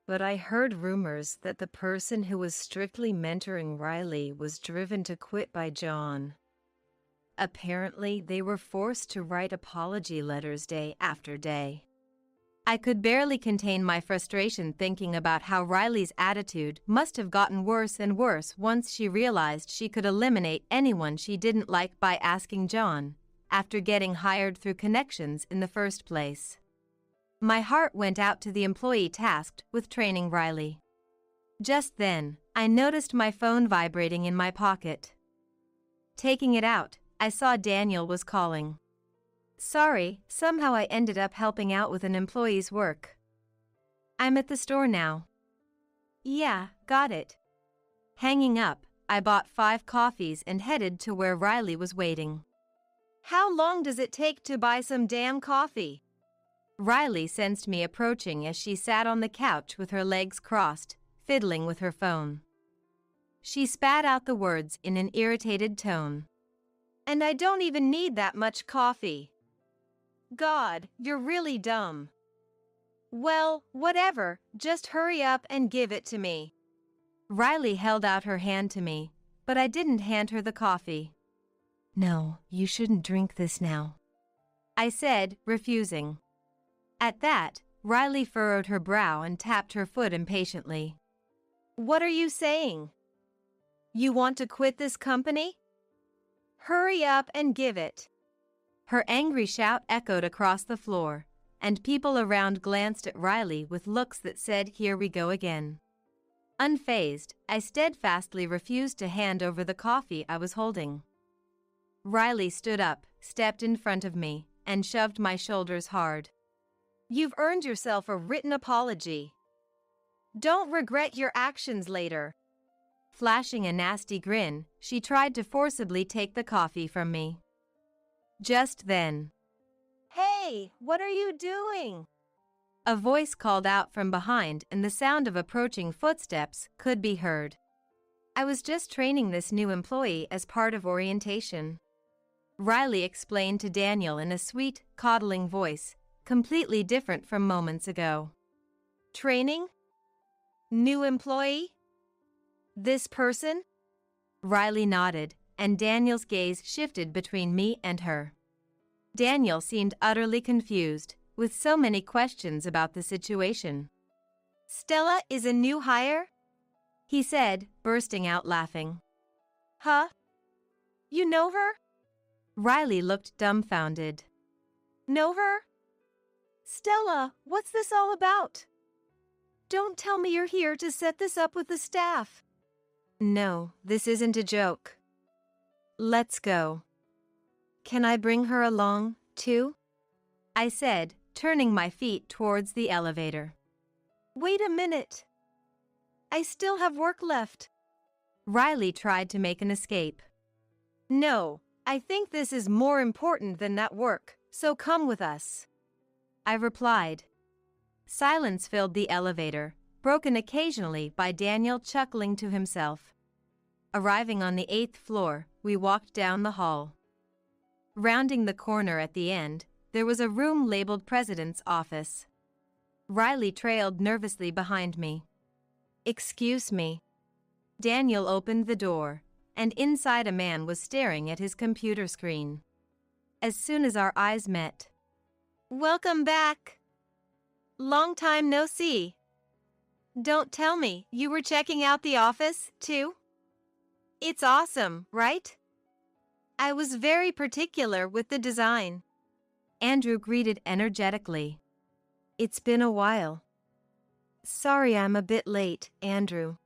But I heard rumors that the person who was strictly mentoring Riley was driven to quit by John. Apparently, they were forced to write apology letters day after day. I could barely contain my frustration thinking about how Riley's attitude must have gotten worse and worse once she realized she could eliminate anyone she didn't like by asking John, after getting hired through connections in the first place. My heart went out to the employee tasked with training Riley. Just then, I noticed my phone vibrating in my pocket. Taking it out, I saw Daniel was calling. Sorry, somehow I ended up helping out with an employee's work. I'm at the store now. Yeah, got it. Hanging up, I bought 5 coffees and headed to where Riley was waiting. How long does it take to buy some damn coffee? Riley sensed me approaching as she sat on the couch with her legs crossed, fiddling with her phone. She spat out the words in an irritated tone. And I don't even need that much coffee. God, you're really dumb. Well, whatever, just hurry up and give it to me. Riley held out her hand to me, but I didn't hand her the coffee. No, you shouldn't drink this now, I said, refusing. At that, Riley furrowed her brow and tapped her foot impatiently. What are you saying? You want to quit this company? Hurry up and give it. Her angry shout echoed across the floor, and people around glanced at Riley with looks that said, "Here we go again." Unfazed, I steadfastly refused to hand over the coffee I was holding. Riley stood up, stepped in front of me, and shoved my shoulders hard. You've earned yourself a written apology. Don't regret your actions later. Flashing a nasty grin, she tried to forcibly take the coffee from me. Just then, Hey, what are you doing? a voice called out from behind and the sound of approaching footsteps could be heard. I was just training this new employee as part of orientation. Riley explained to Daniel in a sweet, coddling voice, completely different from moments ago. Training? New employee? This person? Riley nodded, and Daniel's gaze shifted between me and her. Daniel seemed utterly confused, with so many questions about the situation. Stella is a new hire? He said, bursting out laughing. Huh? You know her? Riley looked dumbfounded. Know her? Stella, what's this all about? Don't tell me you're here to set this up with the staff. No, this isn't a joke. Let's go. Can I bring her along, too? I said, turning my feet towards the elevator. Wait a minute. I still have work left. Riley tried to make an escape. No, I think this is more important than that work, so come with us. I replied. Silence filled the elevator, broken occasionally by Daniel chuckling to himself. Arriving on the 8th floor, we walked down the hall. Rounding the corner at the end, there was a room labeled President's Office. Riley trailed nervously behind me. Excuse me. Daniel opened the door, and inside a man was staring at his computer screen. As soon as our eyes met. Welcome back. Long time no see. Don't tell me you were checking out the office, too? It's awesome, right? I was very particular with the design. Andrew greeted energetically. It's been a while. Sorry I'm a bit late, Andrew.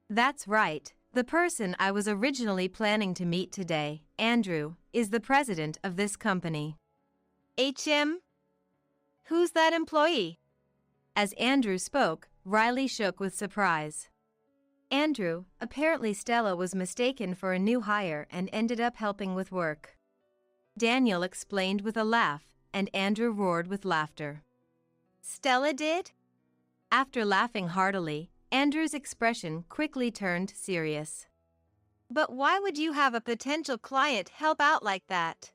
That's right. The person I was originally planning to meet today, Andrew, is the president of this company. HM? Who's that employee? As Andrew spoke, Riley shook with surprise. Andrew, apparently Stella was mistaken for a new hire and ended up helping with work. Daniel explained with a laugh, and Andrew roared with laughter. Stella did? After laughing heartily, Andrew's expression quickly turned serious. But why would you have a potential client help out like that?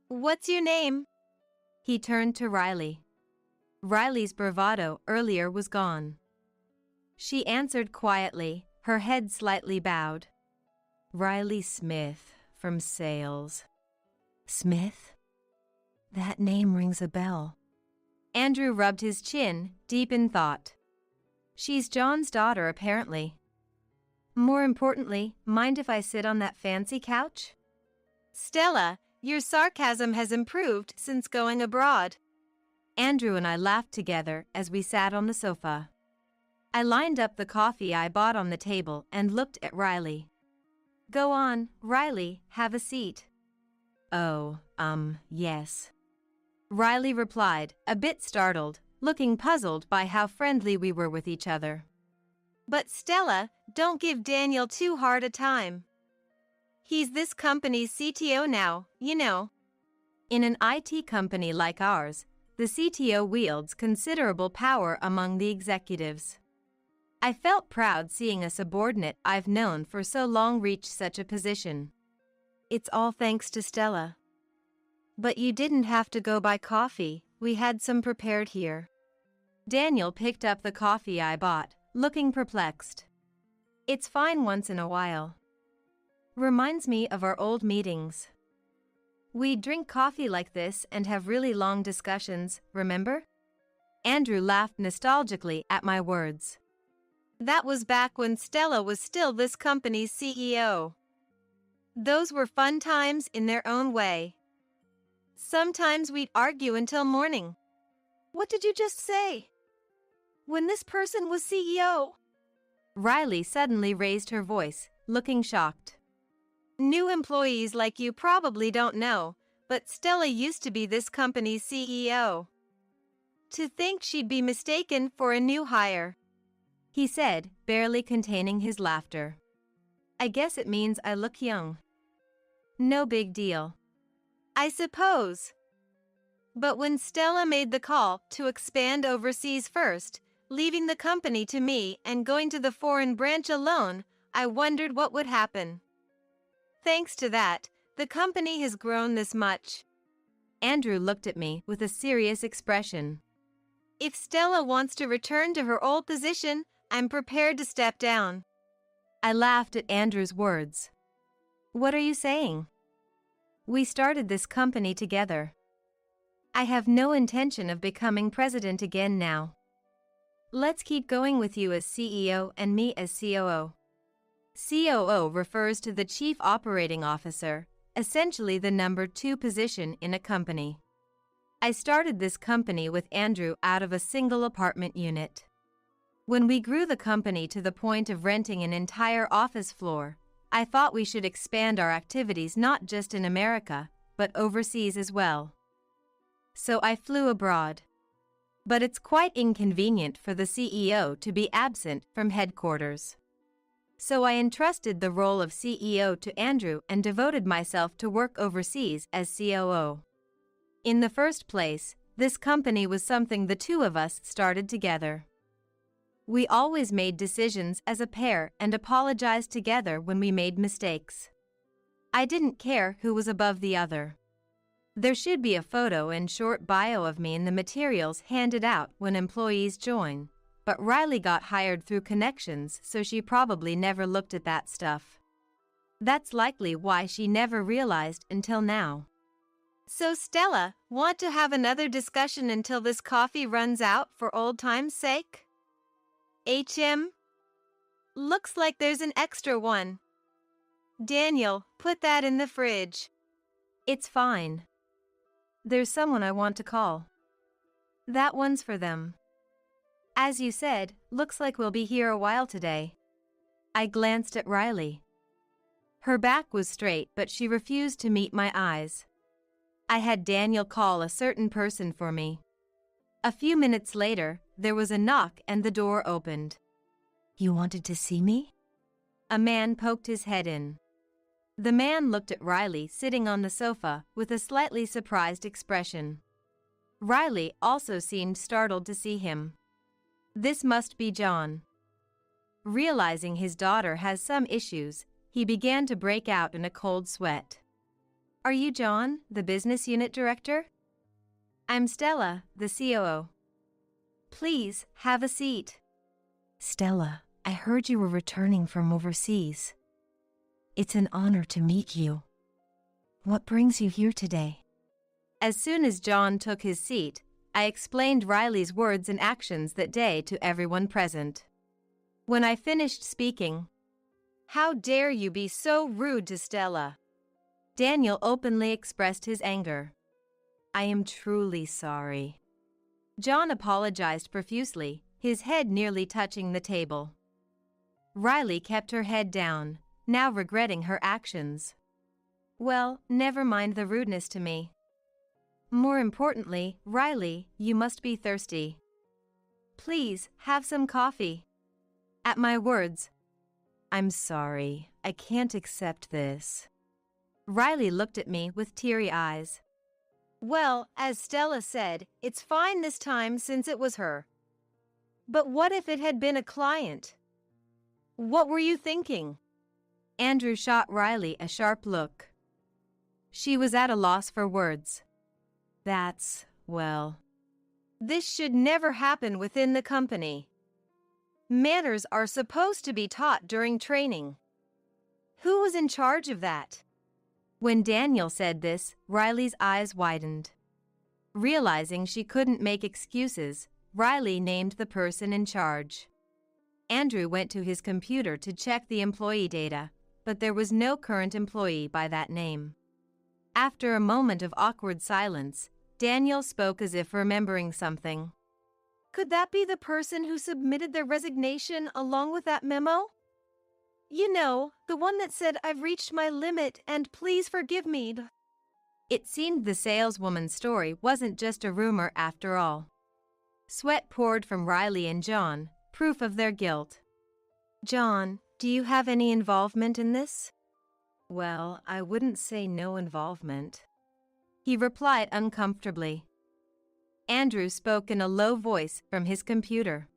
What's your name? He turned to Riley. Riley's bravado earlier was gone. She answered quietly, her head slightly bowed. Riley Smith, from sales. Smith? That name rings a bell. Andrew rubbed his chin, deep in thought. She's John's daughter, apparently. More importantly, mind if I sit on that fancy couch? Stella, your sarcasm has improved since going abroad. Andrew and I laughed together as we sat on the sofa. I lined up the coffee I bought on the table and looked at Riley. Go on, Riley, have a seat. Oh, yes. Riley replied, a bit startled, looking puzzled by how friendly we were with each other. But Stella, don't give Daniel too hard a time. He's this company's CTO now, you know. In an IT company like ours, the CTO wields considerable power among the executives. I felt proud seeing a subordinate I've known for so long reach such a position. It's all thanks to Stella. But you didn't have to go buy coffee, we had some prepared here. Daniel picked up the coffee I bought, looking perplexed. It's fine once in a while. Reminds me of our old meetings. We'd drink coffee like this and have really long discussions, remember? Andrew laughed nostalgically at my words. That was back when Stella was still this company's CEO. Those were fun times in their own way. Sometimes we'd argue until morning. What did you just say? When this person was CEO? Riley suddenly raised her voice, looking shocked. New employees like you probably don't know, but Stella used to be this company's CEO. To think she'd be mistaken for a new hire, He said, barely containing his laughter. I guess it means I look young. No big deal. I suppose. But when Stella made the call to expand overseas first, leaving the company to me and going to the foreign branch alone, I wondered what would happen. Thanks to that, the company has grown this much. Andrew looked at me with a serious expression. If Stella wants to return to her old position, I'm prepared to step down. I laughed at Andrew's words. What are you saying? We started this company together. I have no intention of becoming president again now. Let's keep going with you as CEO and me as COO. COO refers to the Chief Operating Officer, essentially the number 2 position in a company. I started this company with Andrew out of a single apartment unit. When we grew the company to the point of renting an entire office floor, I thought we should expand our activities not just in America, but overseas as well. So I flew abroad. But it's quite inconvenient for the CEO to be absent from headquarters. So I entrusted the role of CEO to Andrew and devoted myself to work overseas as COO. In the first place, this company was something the two of us started together. We always made decisions as a pair and apologized together when we made mistakes. I didn't care who was above the other. There should be a photo and short bio of me in the materials handed out when employees join, but Riley got hired through connections, so she probably never looked at that stuff. That's likely why she never realized until now. So Stella, want to have another discussion until this coffee runs out for old time's sake? Looks like there's an extra one. Daniel, put that in the fridge. It's fine. There's someone I want to call. That one's for them. As you said, looks like we'll be here a while today. I glanced at Riley. Her back was straight, but she refused to meet my eyes. I had Daniel call a certain person for me. A few minutes later, there was a knock and the door opened. You wanted to see me? A man poked his head in. The man looked at Riley sitting on the sofa with a slightly surprised expression. Riley also seemed startled to see him. This must be John. Realizing his daughter has some issues, he began to break out in a cold sweat. Are you John, the business unit director? I'm Stella, the COO. Please, have a seat. Stella, I heard you were returning from overseas. It's an honor to meet you. What brings you here today? As soon as John took his seat, I explained Riley's words and actions that day to everyone present. When I finished speaking, how dare you be so rude to Stella? Daniel openly expressed his anger. I am truly sorry. John apologized profusely, his head nearly touching the table. Riley kept her head down, now regretting her actions. Well, never mind the rudeness to me. More importantly, Riley, you must be thirsty. Please, have some coffee. At my words, I'm sorry, I can't accept this. Riley looked at me with teary eyes. Well, as Stella said, it's fine this time since it was her. But what if it had been a client? What were you thinking? Andrew shot Riley a sharp look. She was at a loss for words. Well. This should never happen within the company. Manners are supposed to be taught during training. Who was in charge of that? When Daniel said this, Riley's eyes widened. Realizing she couldn't make excuses, Riley named the person in charge. Andrew went to his computer to check the employee data, but there was no current employee by that name. After a moment of awkward silence, Daniel spoke as if remembering something. Could that be the person who submitted their resignation along with that memo? You know, the one that said, "I've reached my limit and please forgive me." It seemed the saleswoman's story wasn't just a rumor after all. Sweat poured from Riley and John, proof of their guilt. John, do you have any involvement in this? Well, I wouldn't say no involvement, he replied uncomfortably. Andrew spoke in a low voice from his computer.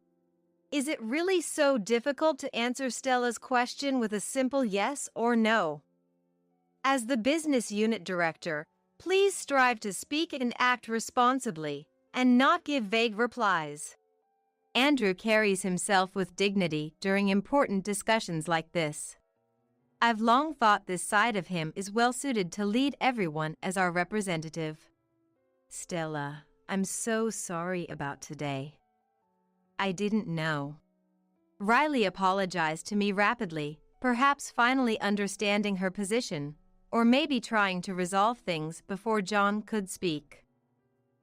Is it really so difficult to answer Stella's question with a simple yes or no? As the business unit director, please strive to speak and act responsibly, and not give vague replies. Andrew carries himself with dignity during important discussions like this. I've long thought this side of him is well suited to lead everyone as our representative. Stella, I'm so sorry about today. I didn't know. Riley apologized to me rapidly, perhaps finally understanding her position, or maybe trying to resolve things before John could speak.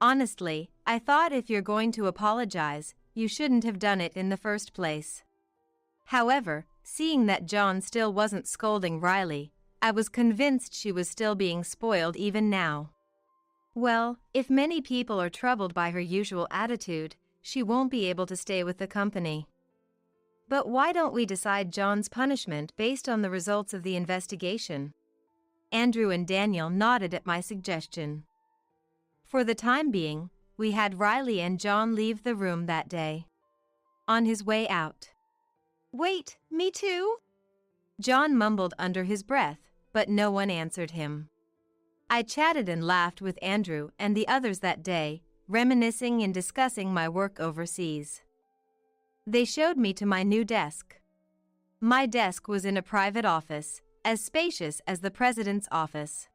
Honestly, I thought if you're going to apologize, you shouldn't have done it in the first place. However, seeing that John still wasn't scolding Riley, I was convinced she was still being spoiled even now. Well, if many people are troubled by her usual attitude, she won't be able to stay with the company. But why don't we decide John's punishment based on the results of the investigation? Andrew and Daniel nodded at my suggestion. For the time being, we had Riley and John leave the room that day. On his way out. Wait, me too? John mumbled under his breath, but no one answered him. I chatted and laughed with Andrew and the others that day, reminiscing and discussing my work overseas. They showed me to my new desk. My desk was in a private office, as spacious as the president's office.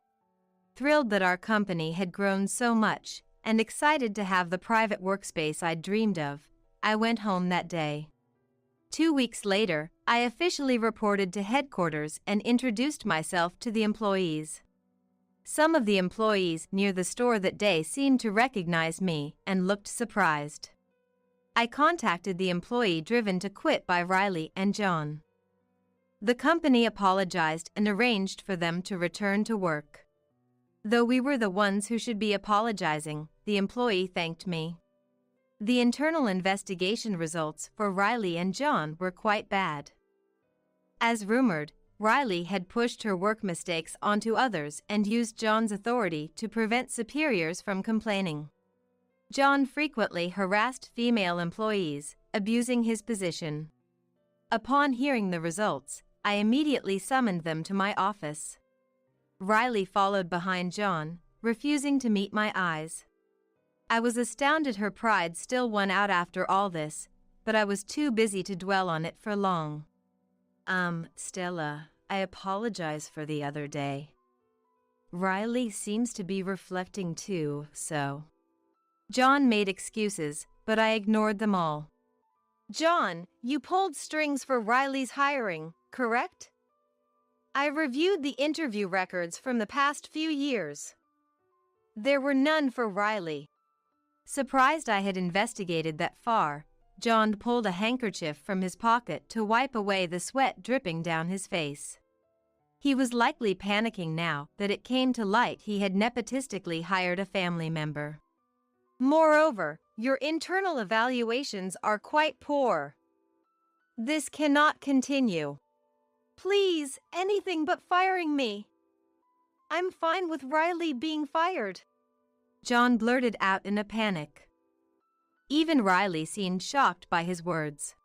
Thrilled that our company had grown so much, and excited to have the private workspace I'd dreamed of, I went home that day. 2 weeks later, I officially reported to headquarters and introduced myself to the employees. Some of the employees near the store that day seemed to recognize me and looked surprised. I contacted the employee driven to quit by Riley and John. The company apologized and arranged for them to return to work. Though we were the ones who should be apologizing, the employee thanked me. The internal investigation results for Riley and John were quite bad. As rumored, Riley had pushed her work mistakes onto others and used John's authority to prevent superiors from complaining. John frequently harassed female employees, abusing his position. Upon hearing the results, I immediately summoned them to my office. Riley followed behind John, refusing to meet my eyes. I was astounded her pride still won out after all this, but I was too busy to dwell on it for long. Stella, I apologize for the other day. Riley seems to be reflecting too, so. John made excuses, but I ignored them all. John, you pulled strings for Riley's hiring, correct? I reviewed the interview records from the past few years. There were none for Riley. Surprised I had investigated that far, John pulled a handkerchief from his pocket to wipe away the sweat dripping down his face. He was likely panicking now that it came to light he had nepotistically hired a family member. Moreover, your internal evaluations are quite poor. This cannot continue. Please, anything but firing me. I'm fine with Riley being fired. John blurted out in a panic. Even Riley seemed shocked by his words.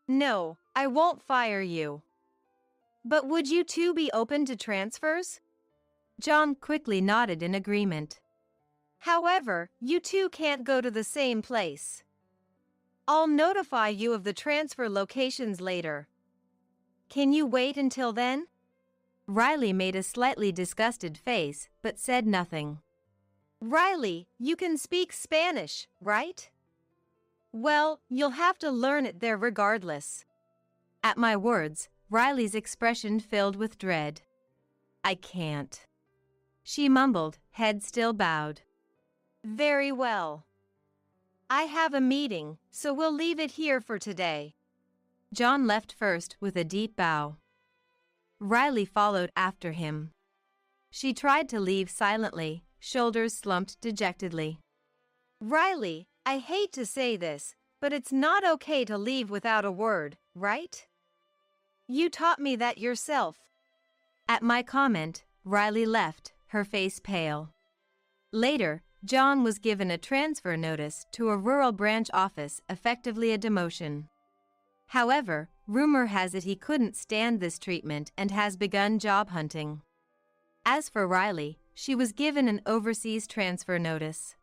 No, I won't fire you. But would you two be open to transfers? John quickly nodded in agreement. However, you two can't go to the same place. I'll notify you of the transfer locations later. Can you wait until then? Riley made a slightly disgusted face, but said nothing. Riley, you can speak Spanish, right? Well, you'll have to learn it there regardless. At my words, Riley's expression filled with dread. I can't. She mumbled, head still bowed. Very well. I have a meeting, so we'll leave it here for today. John left first with a deep bow. Riley followed after him. She tried to leave silently, shoulders slumped dejectedly. Riley, I hate to say this, but it's not okay to leave without a word, right? You taught me that yourself. At my comment, Riley left, her face pale. Later, John was given a transfer notice to a rural branch office, effectively a demotion. However, rumor has it he couldn't stand this treatment and has begun job hunting. As for Riley, she was given an overseas transfer notice.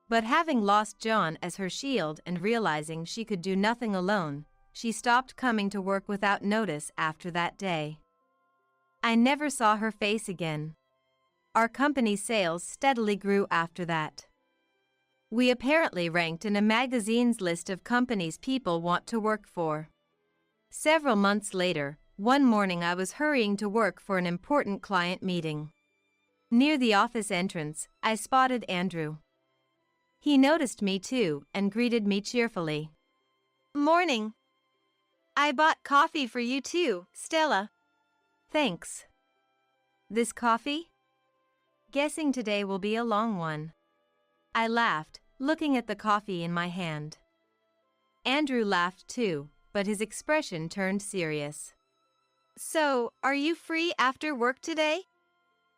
But having lost John as her shield and realizing she could do nothing alone, she stopped coming to work without notice after that day. I never saw her face again. Our company's sales steadily grew after that. We apparently ranked in a magazine's list of companies people want to work for. Several months later, one morning I was hurrying to work for an important client meeting. Near the office entrance, I spotted Andrew. He noticed me too and greeted me cheerfully. Morning. I bought coffee for you too, Stella. Thanks. This coffee? Guessing today will be a long one. I laughed, looking at the coffee in my hand. Andrew laughed too, but his expression turned serious. So, are you free after work today?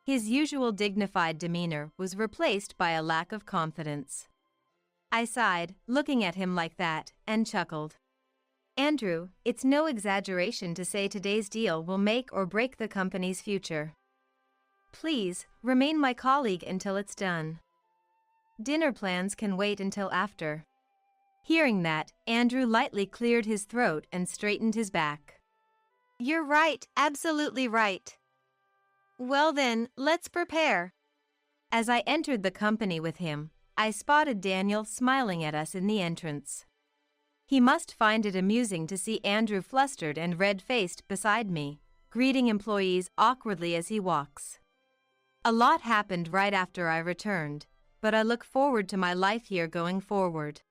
His usual dignified demeanor was replaced by a lack of confidence. I sighed, looking at him like that, and chuckled. Andrew, it's no exaggeration to say today's deal will make or break the company's future. Please, remain my colleague until it's done. Dinner plans can wait until after. Hearing that, Andrew lightly cleared his throat and straightened his back. You're right, absolutely right. Well then, let's prepare. As I entered the company with him, I spotted Daniel smiling at us in the entrance. He must find it amusing to see Andrew flustered and red-faced beside me, greeting employees awkwardly as he walks. A lot happened right after I returned, but I look forward to my life here going forward.